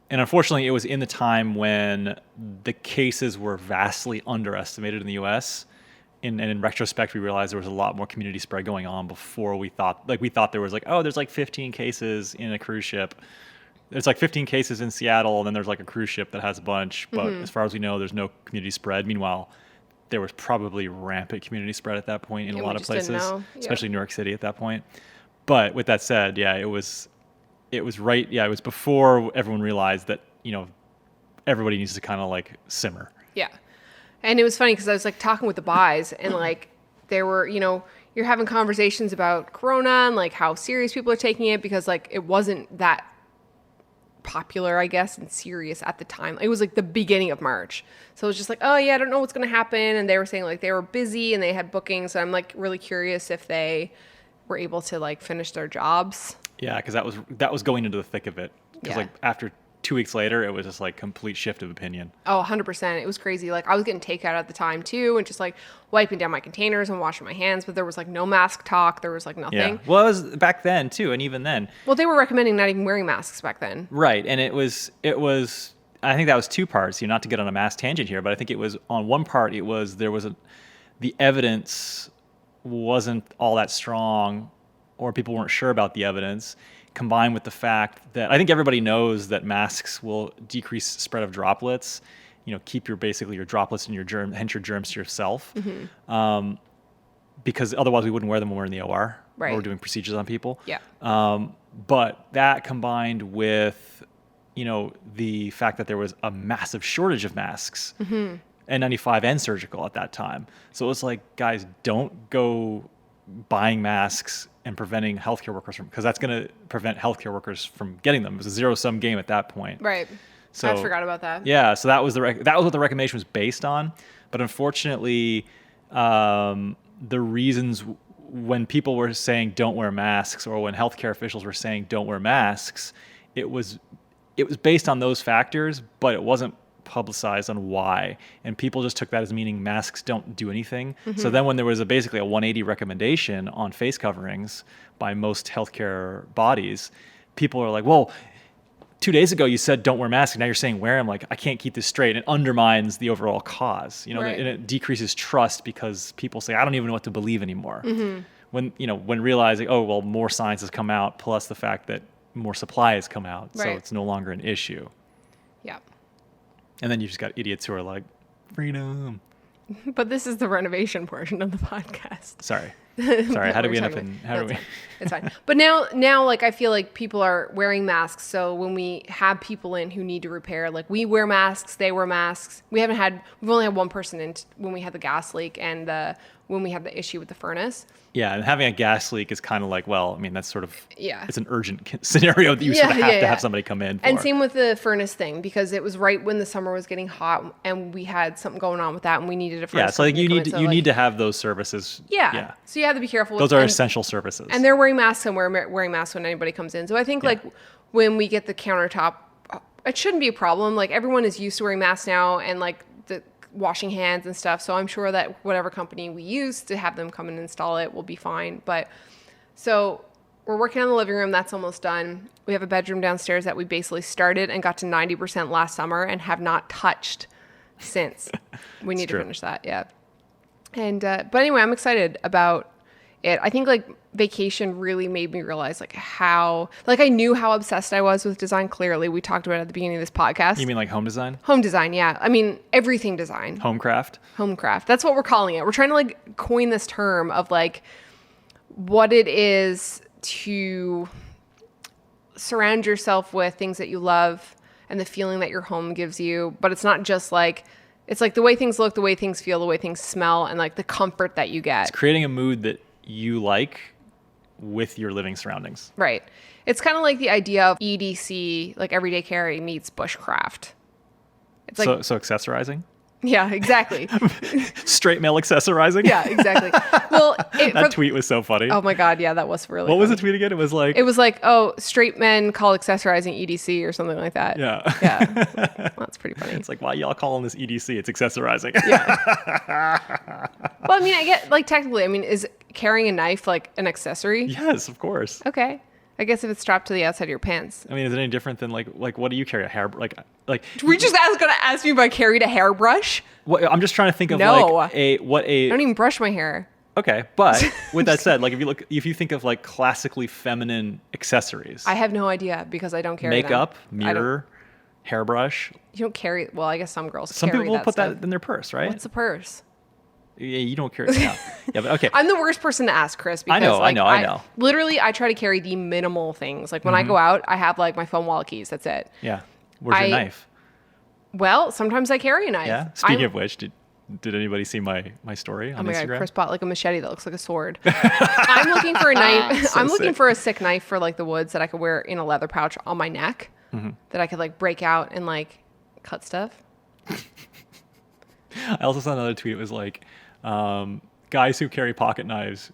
and unfortunately it was in the time when the cases were vastly underestimated in the US. And in retrospect, we realized there was a lot more community spread going on before we thought there was like, oh, there's like 15 cases in a cruise ship. There's like 15 cases in Seattle, and then there's like a cruise ship that has a bunch. But as far as we know, there's no community spread. Meanwhile, there was probably rampant community spread at that point in a lot of places, especially New York City at that point. But with that said, yeah, it was right. Yeah, it was before everyone realized that, everybody needs to kind of like simmer.
Yeah. And it was funny because I was like talking with the buys and like there were, you're having conversations about Corona and like how serious people are taking it because like it wasn't that popular, I guess, and serious at the time. It was like the beginning of March. So it was just like, oh yeah, I don't know what's going to happen. And they were saying like they were busy and they had bookings. So I'm like really curious if they were able to like finish their jobs.
Yeah, because that was going into the thick of it. Because like after 2 weeks later, it was just like complete shift of opinion.
Oh, 100%. It was crazy. Like I was getting takeout at the time too, and just like wiping down my containers and washing my hands, but there was like no mask talk. There was like nothing.
Yeah. Well, it was back then too, and even then.
Well, they were recommending not even wearing masks back then.
Right, and it was. I think that was 2 parts. Not to get on a mass tangent here, but I think it was on one part. The evidence wasn't all that strong, or people weren't sure about the evidence, combined with the fact that I think everybody knows that masks will decrease spread of droplets, keep your droplets and your germs to yourself. Mm-hmm. Because otherwise we wouldn't wear them when we're in the OR or we're doing procedures on people.
Yeah.
But that combined with, the fact that there was a massive shortage of masks, mm-hmm. N95 and surgical at that time. So it was like, guys, don't go buying masks and preventing healthcare workers because that's going to prevent healthcare workers from getting them. It was a zero-sum game at that point.
Right. So I forgot about that.
Yeah. So that was what the recommendation was based on. But unfortunately, the reasons when people were saying don't wear masks, or when healthcare officials were saying don't wear masks, it was based on those factors, but it wasn't publicized on why, and people just took that as meaning masks don't do anything. Mm-hmm. So then when there was basically a 180 recommendation on face coverings by most healthcare bodies, people are like, well, 2 days ago you said don't wear masks, and now you're saying wear them. Like, I can't keep this straight. It undermines the overall cause,
right.
And it decreases trust because people say, I don't even know what to believe anymore.
Mm-hmm.
When realizing, oh, well, more science has come out, plus the fact that more supply has come out, right. So it's no longer an issue.
Yeah.
And then you just got idiots who are like, freedom.
But this is the renovation portion of the podcast.
Sorry. How do we end up in?
It's fine. But now, like I feel like people are wearing masks. So when we have people in who need to repair, like we wear masks, they wear masks. We've only had one person in when we had the gas leak and when we had the issue with the furnace.
Yeah, and having a gas leak is kind of like, well, I mean, that's sort of, it's an urgent scenario that you sort of have to have somebody come in for.
And same with the furnace thing, because it was right when the summer was getting hot and we had something going on with that and we needed a furnace.
Yeah, so like you need to have those services.
Yeah. So you have to be careful.
Those are essential services.
And they're wearing masks and we're wearing masks when anybody comes in. So I think like when we get the countertop it shouldn't be a problem. Like everyone is used to wearing masks now and like the washing hands and stuff. So I'm sure that whatever company we use to have them come and install it will be fine. But so we're working on the living room. That's almost done. We have a bedroom downstairs that we basically started and got to 90% last summer and have not touched since. We need to finish that. Yeah. And, but anyway, I'm excited about it. I think like vacation really made me realize like how, like I knew how obsessed I was with design. Clearly we talked about it at the beginning of this podcast.
You mean like home design?
Home design. Yeah. I mean, everything design.
Homecraft?
Homecraft. That's what we're calling it. We're trying to like coin this term of like what it is to surround yourself with things that you love and the feeling that your home gives you. But it's not just like, it's like the way things look, the way things feel, the way things smell, and like the comfort that you get.
It's creating a mood that you like with your living surroundings.
Right. It's kind of like the idea of EDC, like everyday carry meets bushcraft. It's like,
so accessorizing?
Yeah, exactly.
Straight male accessorizing?
Yeah, exactly. Well,
that tweet was so funny.
Oh my God, yeah, that was really
What was
funny.
the tweet again? It was like,
oh, straight men call accessorizing EDC or something like that.
Yeah.
Yeah. Well, that's pretty funny.
It's like, why y'all calling this EDC? It's accessorizing.
Yeah. Well, I mean, I get, like, technically, I mean, is carrying a knife like an accessory?
Yes, of course.
Okay. I guess if it's strapped to the outside of your pants.
I mean, is it any different than like what do you carry? A hair, like
We just gonna ask me if I carried a hairbrush?
what, I'm just trying to think of
No.
like
I don't even brush my hair.
Okay, but with that said, like if you think of like classically feminine accessories,
I have no idea because I don't carry
makeup,
them.
mirror, hairbrush.
You don't carry. Well, I guess some girls.
Some
carry
people will
that
put
stuff.
that in their purse, right?
What's a purse?
Yeah, you don't carry. Yeah, yeah, but okay.
I'm the worst person to ask, Chris. Because,
I know.
Literally, I try to carry the minimal things. Like when I go out, I have like my phone, wallet, keys. That's it.
Yeah. Where's your knife?
Well, sometimes I carry a knife.
Yeah. Speaking of which, did anybody see my story on Instagram?
Oh my God, Chris bought like a machete that looks like a sword. I'm looking for a knife. I'm looking for a sick knife for like the woods that I could wear in a leather pouch on my neck that I could like break out and like cut stuff.
I also saw another tweet. It was like, guys who carry pocket knives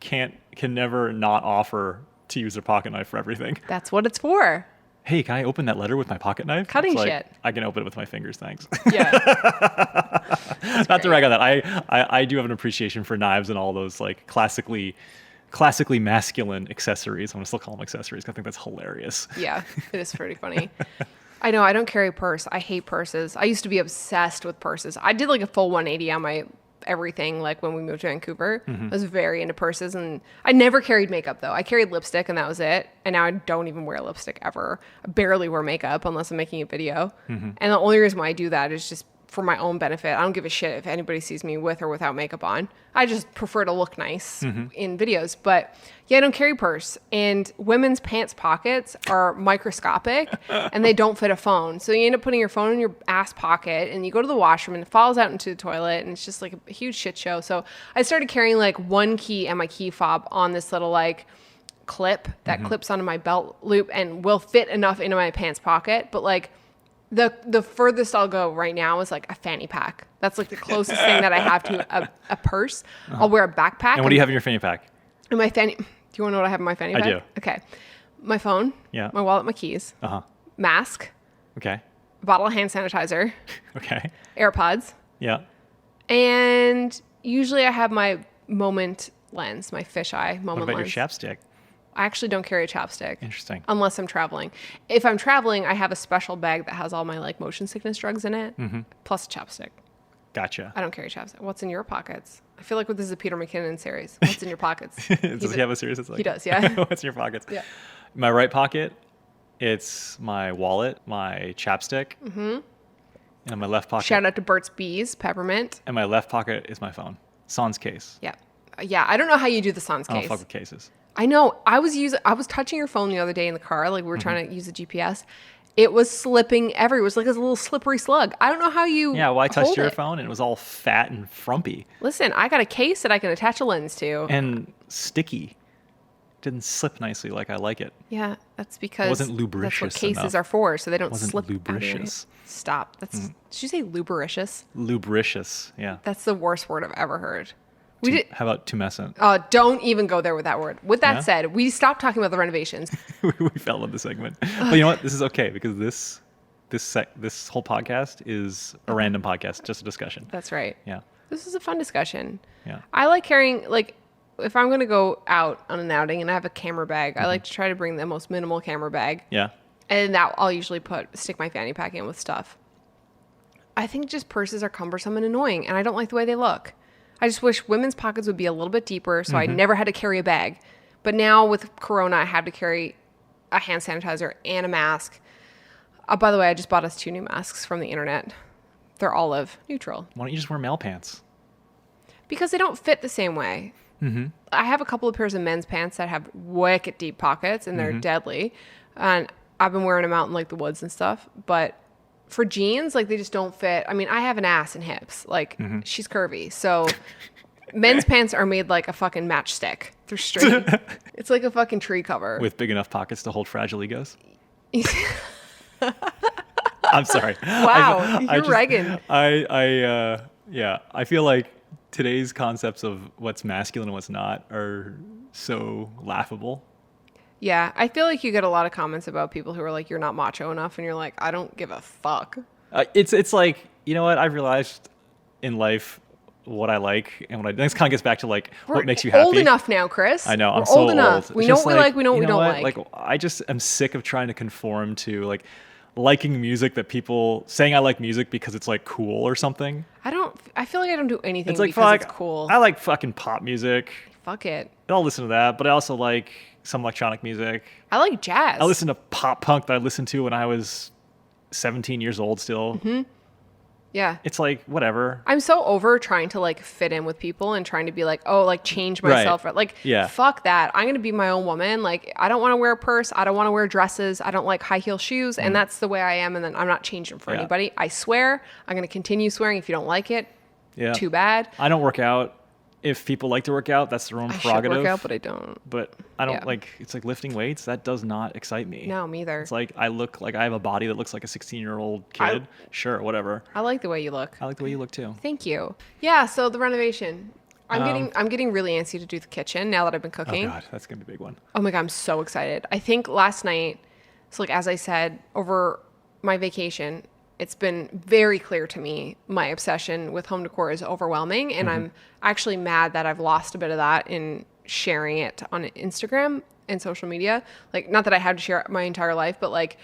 can never not offer to use their pocket knife for everything.
That's what it's for.
Hey, can I open that letter with my pocket knife?
Cutting
It's like,
shit.
I can open it with my fingers, thanks.
Yeah.
Not to rag on that. I do have an appreciation for knives and all those like classically masculine accessories. I'm gonna still call them accessories 'cause I think that's hilarious.
Yeah, it is pretty funny. I know, I don't carry a purse. I hate purses. I used to be obsessed with purses. I did like a full 180 on my everything like when we moved to Vancouver. I was very into purses, and I never carried makeup though. I carried lipstick and that was it. And now I don't even wear lipstick ever. I barely wear makeup unless I'm making a video. And the only reason why I do that is just for my own benefit. I don't give a shit if anybody sees me with or without makeup on. I just prefer to look nice in videos. But yeah, I don't carry purse. And women's pants pockets are microscopic and they don't fit a phone. So you end up putting your phone in your ass pocket and you go to the washroom and it falls out into the toilet and it's just like a huge shit show. So I started carrying like one key and my key fob on this little like clip that clips onto my belt loop and will fit enough into my pants pocket. But like the furthest I'll go right now is like a fanny pack. That's like the closest thing that I have to a purse. I'll wear a backpack.
And what do you have in your fanny pack?
In my fanny. Do you want to know what I have in my fanny pack?
I do.
Okay. My phone.
Yeah.
My wallet, my keys. Mask.
Okay.
Bottle of hand sanitizer.
Okay.
AirPods.
Yeah.
And usually I have my moment lens, my fisheye moment
What about
lens.
your chapstick?
I actually don't carry a chapstick.
Interesting.
Unless I'm traveling. If I'm traveling, I have a special bag that has all my like motion sickness drugs in it, plus a chapstick.
Gotcha.
I don't carry chapstick. What's in your pockets? I feel like this is a Peter McKinnon series. What's in your pockets?
Does he have a series that's like
He does, yeah.
What's in your pockets?
Yeah.
My right pocket, it's my wallet, my chapstick. And my left pocket.
Shout out to Burt's Bees, peppermint.
And my left pocket is my phone. Sans case.
Yeah. Yeah, I don't know how you do the sans
I don't
case.
fuck with cases.
I know. I was touching your phone the other day in the car, like we were trying to use the GPS. It was slipping everywhere. It was like a little slippery slug. I don't know how you
Yeah, well, I touched
hold
your
it.
phone and it was all fat and frumpy.
Listen, I got a case that I can attach a lens to.
And sticky. Didn't slip nicely like I like it.
Yeah, that's because
wasn't
that's what
lubricious
cases
enough.
are for, so they don't
Wasn't
slip out of your hand.
lubricious.
Stop. Did you say lubricious?
Lubricious, yeah.
That's the worst word I've ever heard.
How about tumescent?
Don't even go there with that word. With that
Yeah?
said, we stopped talking about the renovations.
We fell in the segment. But you know what? This is okay because this whole podcast is a random podcast, just a discussion.
That's right.
Yeah.
This is a fun discussion.
Yeah.
I like carrying, like, if I'm going to go out on an outing and I have a camera bag, I like to try to bring the most minimal camera bag.
Yeah.
And that I'll usually stick my fanny pack in with stuff. I think just purses are cumbersome and annoying, and I don't like the way they look. I just wish women's pockets would be a little bit deeper so I never had to carry a bag. But now with Corona, I have to carry a hand sanitizer and a mask. By the way, I just bought us 2 new masks from the internet. They're olive, neutral.
Why don't you just wear male pants?
Because they don't fit the same way. I have a couple of pairs of men's pants that have wicked deep pockets, and they're deadly. And I've been wearing them out in like the woods and stuff. But for jeans, like they just don't fit. I mean, I have an ass and hips. Like she's curvy. So men's pants are made like a fucking matchstick. They're straight. It's like a fucking tree cover.
With big enough pockets to hold fragile egos? I'm sorry.
Wow, you're Reagan.
Yeah, I feel like today's concepts of what's masculine and what's not are so laughable.
Yeah, I feel like you get a lot of comments about people who are like, you're not macho enough, and you're like, I don't give a fuck.
It's like, you know what, I've realized in life what I like and this kind of gets back to like what makes you happy.
Old enough now, Chris.
I know,
We're
I'm so
old enough.
old.
We
It's
know
just
what we like, we know what we
you
don't
what?
like.
I just am sick of trying to conform to like liking music that people saying I like music because it's like cool or something.
I feel like I don't do anything
It's like
because it's cool.
I like fucking pop music.
Fuck it.
I'll listen to that, but I also like some electronic music.
I like jazz.
I listen to pop punk that I listened to when I was 17 years old still.
Yeah.
It's like, whatever.
I'm so over trying to like fit in with people and trying to be like, oh, like change myself.
Right.
Like,
Yeah.
fuck that. I'm going to be my own woman. Like, I don't want to wear a purse. I don't want to wear dresses. I don't like high heel shoes. And that's the way I am. And then I'm not changing for
Yeah.
anybody. I swear. I'm going to continue swearing. If you don't like it,
Yeah.
too bad.
I don't work out. If people like to work out, that's their own
I should
prerogative.
work out, but I don't.
But I don't
Yeah.
like, it's like lifting weights. That does not excite me.
No, me either.
It's like I look like I have a body that looks like a 16-year-old kid. Sure, whatever.
I like the way you look.
I like the way you look too.
Thank you. Yeah. So the renovation. I'm getting really antsy to do the kitchen now that I've been
Oh
cooking.
God, that's gonna be a big one.
Oh my God, I'm so excited. I think last night, so like as I said, over my vacation, it's been very clear to me my obsession with home decor is overwhelming. And I'm actually mad that I've lost a bit of that in sharing it on Instagram and social media. Like, not that I had to share it my entire life, but like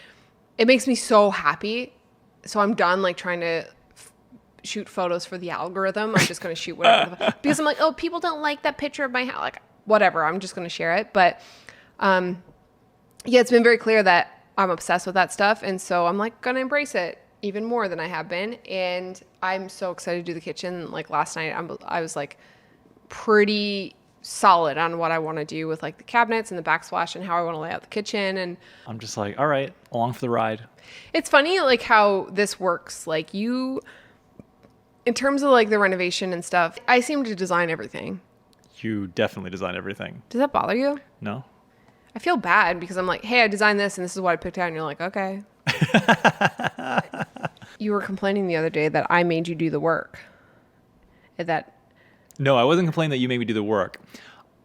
it makes me so happy. So I'm done like trying to shoot photos for the algorithm. I'm just going to shoot whatever. Because I'm like, oh, people don't like that picture of my house. Like, whatever. I'm just going to share it. But yeah, it's been very clear that I'm obsessed with that stuff. And so I'm like going to embrace it even more than I have been. And I'm so excited to do the kitchen. Like last night, I was like pretty solid on what I want to do with like the cabinets and the backsplash and how I want to lay out the kitchen. And
I'm just like, all right, along for the ride.
it's funny like how this works. Like you, in terms of like the renovation and stuff, I seem to design everything.
You definitely design everything.
Does that bother you?
No?
I feel bad because I'm like, hey, I designed this and this is what I picked out. And you're like, okay. You were complaining the other day that I made you do the work. That
No, I wasn't complaining that you made me do the work.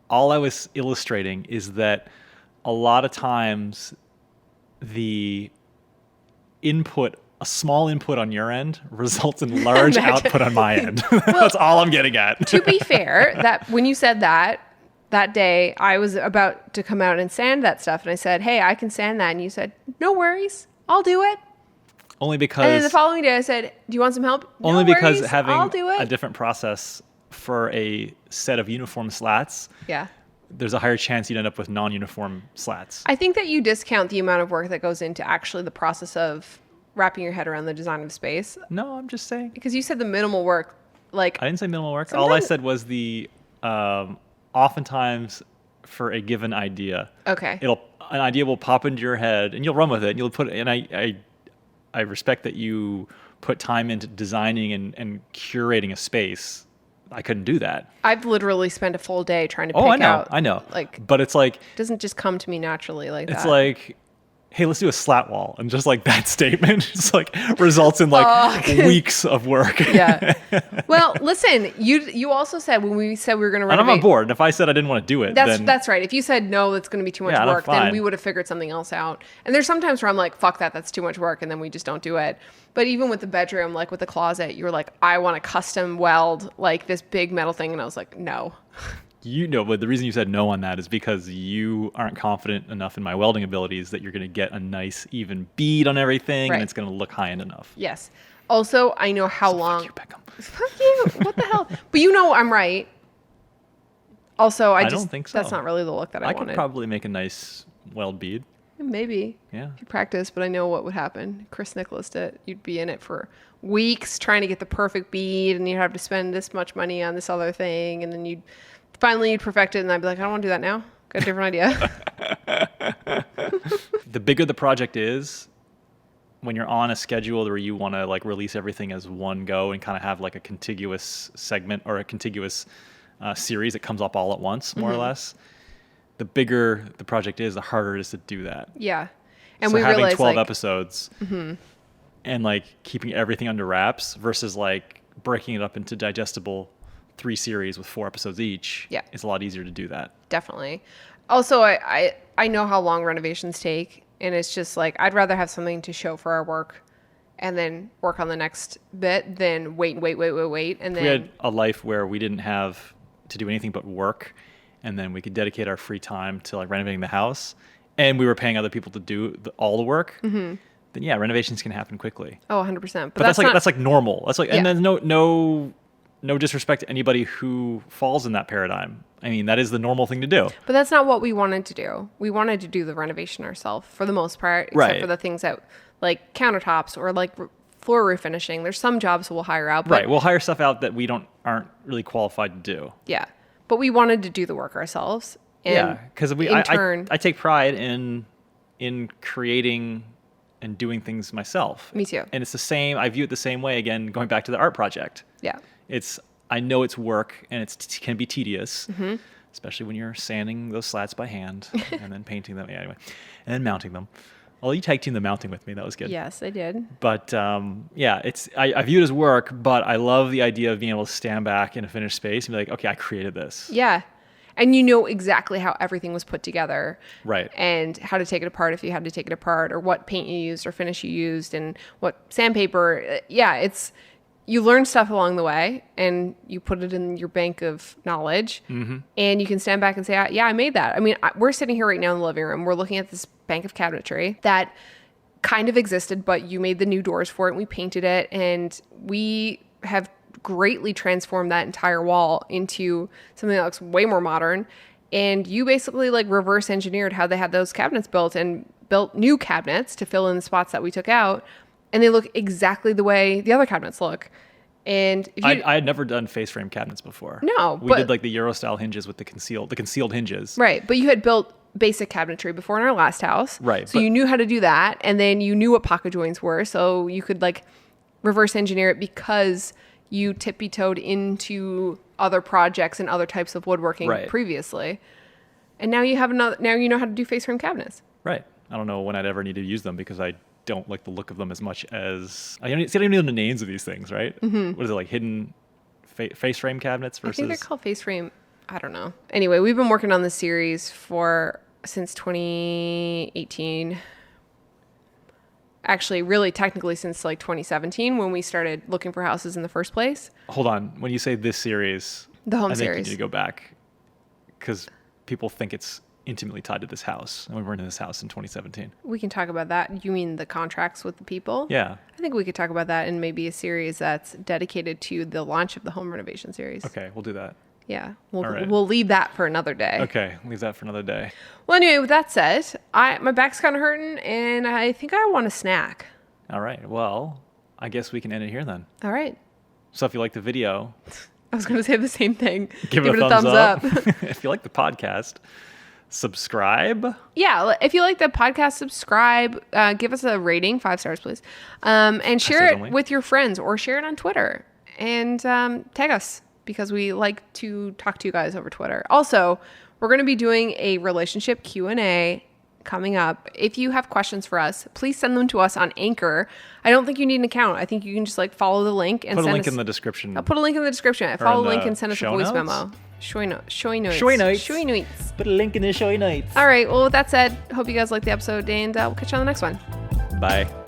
All I was illustrating is that a lot of times the a small input on your end results in large output on my end. That's all I'm getting at.
to be fair, that when you said that day, I was about to come out and sand that stuff. And I said, hey, I can sand that. And you said, no worries. I'll do it.
Only because
And then the following day I said, do you want some help?
only
No
because
worries,
having
I'll do it.
a different process for a set of uniform slats,
Yeah.
there's a higher chance you'd end up with non-uniform slats.
I think that you discount the amount of work that goes into actually the process of wrapping your head around the design of space.
No, I'm just saying.
Because you said the minimal work, like,
I didn't say minimal work. All I said was the oftentimes for a given idea,
okay.
an idea will pop into your head and you'll run with it and you'll put it. And I respect that you put time into designing and curating a space. I couldn't do that.
I've literally spent a full day trying to pick
Oh, I know,
out.
I know.
Like,
But it's like
it doesn't just come to me naturally like that.
it's like hey, let's do a slat wall. And just like that statement just like results in like weeks of work.
Yeah. Well, listen, you also said when we said we were going to
And
renovate.
I'm on board. And if I said I didn't want to do it, then
That's right. If you said no, it's going to be too much
Yeah, I'm
work, then
fine.
we would have figured something else out. And there's sometimes where I'm like, fuck that, that's too much work, and then we just don't do it. But even with the bedroom, like with the closet, you were like, I want to custom weld like this big metal thing, and I was like, no.
but the reason you said no on that is because you aren't confident enough in my welding abilities that you're going to get a nice even bead on everything
Right.
and it's going to look high end enough.
Yes. Also, I know how long.
Fuck you, Beckham.
Fuck you. What the hell? But you know I'm right. Also, I
don't think so.
That's not really the look that I wanted.
could probably make a nice weld bead.
Maybe.
Yeah.
If you practice, but I know what would happen. Chris Nicholas did. You'd be in it for weeks trying to get the perfect bead, and you'd have to spend this much money on this other thing, and then you'd perfect it, and I'd be like, I don't want to do that now. Got a different idea.
The bigger the project is, when you're on a schedule where you want to like release everything as one go and kind of have like a contiguous segment or a contiguous series that comes up all at once, more or less, the bigger the project is, the harder it is to do that.
Yeah. And
So
we
having
realized
12
like,
episodes and like keeping everything under wraps versus like breaking it up into digestible 3 series with 4 episodes each,
Yeah.
it's a lot easier to do that.
definitely. Also, I know how long renovations take, and it's just like, I'd rather have something to show for our work and then work on the next bit than wait. And then
We had a life where we didn't have to do anything but work, and then we could dedicate our free time to like renovating the house, and we were paying other people to do all the work. Then yeah, renovations can happen quickly.
oh, 100%.
But that's like normal. That's like, and
Yeah.
then no disrespect to anybody who falls in that paradigm. I mean, that is the normal thing to do.
But that's not what we wanted to do. We wanted to do the renovation ourselves for the most part, except
Right.
for the things that like countertops or like floor refinishing. There's some jobs we'll hire out, but
Right. We'll hire stuff out that we aren't really qualified to do.
yeah. But we wanted to do the work ourselves. And
Yeah, because
in turn,
I take pride in creating and doing things myself.
Me too.
And it's the same. I view it the same way. Again, going back to the art project.
yeah.
I know it's work and it can be tedious,
Mm-hmm.
especially when you're sanding those slats by hand and then painting them. Yeah, anyway, and then mounting them. Although you tag teamed the mounting with me, that was good.
Yes, I did.
But yeah, I view it as work, but I love the idea of being able to stand back in a finished space and be like, okay, I created this.
Yeah. And you know exactly how everything was put together.
Right.
And how to take it apart if you had to take it apart, or what paint you used or finish you used, and what sandpaper. Yeah, you learn stuff along the way, and you put it in your bank of knowledge, and you can stand back and say, yeah, I made that. I mean, we're sitting here right now in the living room. We're looking at this bank of cabinetry that kind of existed, but you made the new doors for it, and we painted it, and we have greatly transformed that entire wall into something that looks way more modern. And you basically like reverse engineered how they had those cabinets built, and built new cabinets to fill in the spots that we took out. And they look exactly the way the other cabinets look. And if you,
I had never done face frame cabinets before.
No,
we
but-
did like the Euro style hinges with the concealed hinges.
right, but you had built basic cabinetry before in our last house.
Right,
So
but-
you knew how to do that, and then you knew what pocket joints were, so you could like reverse engineer it because you tippy-toed into other projects and other types of woodworking
Right.
previously. And now you have now you know how to do face frame cabinets.
Right. I don't know when I'd ever need to use them because I don't like the look of them as much as I don't even know the names of these things, right? What is it, like hidden face frame cabinets
I
versus?
think they're called face frame. I don't know. Anyway, we've been working on this series since 2018. Actually, really technically since like 2017 when we started looking for houses in the first place.
Hold on. When you say this series,
The home
I think
series.
you need to go back because people think it's intimately tied to this house, and we weren't in this house in 2017.
We can talk about that. You mean the contracts with the people?
Yeah.
I think we could talk about that in maybe a series that's dedicated to the launch of the home renovation series.
Okay, we'll do that.
Yeah.
All right.
We'll leave that for another day.
Okay, leave that for another day.
Well, anyway, with that said, my back's kind of hurting, and I think I want a snack.
All right. Well, I guess we can end it here then.
All right.
So if you like the video,
I was going to say the same thing.
give it a thumbs up. If you like the podcast, subscribe.
Yeah, if you like the podcast, subscribe, give us a rating, 5 stars, please, and share
stars
it
only.
with your friends or share it on Twitter, and tag us because we like to talk to you guys over Twitter. Also, we're going to be doing a relationship Q&A coming up. If you have questions for us, please send them to us on Anchor. I don't think you need an account. I think you can just like follow the link and
Put a
send
link
us,
in the description.
I'll put a link in the description.
Or
Follow
in
the link
the
and send us a
show
voice
notes?
memo. Show notes.
Show notes.
Show notes.
Put a link in the show notes.
All right. Well, with that said, hope you guys like the episode, and we'll catch you on the next one.
Bye.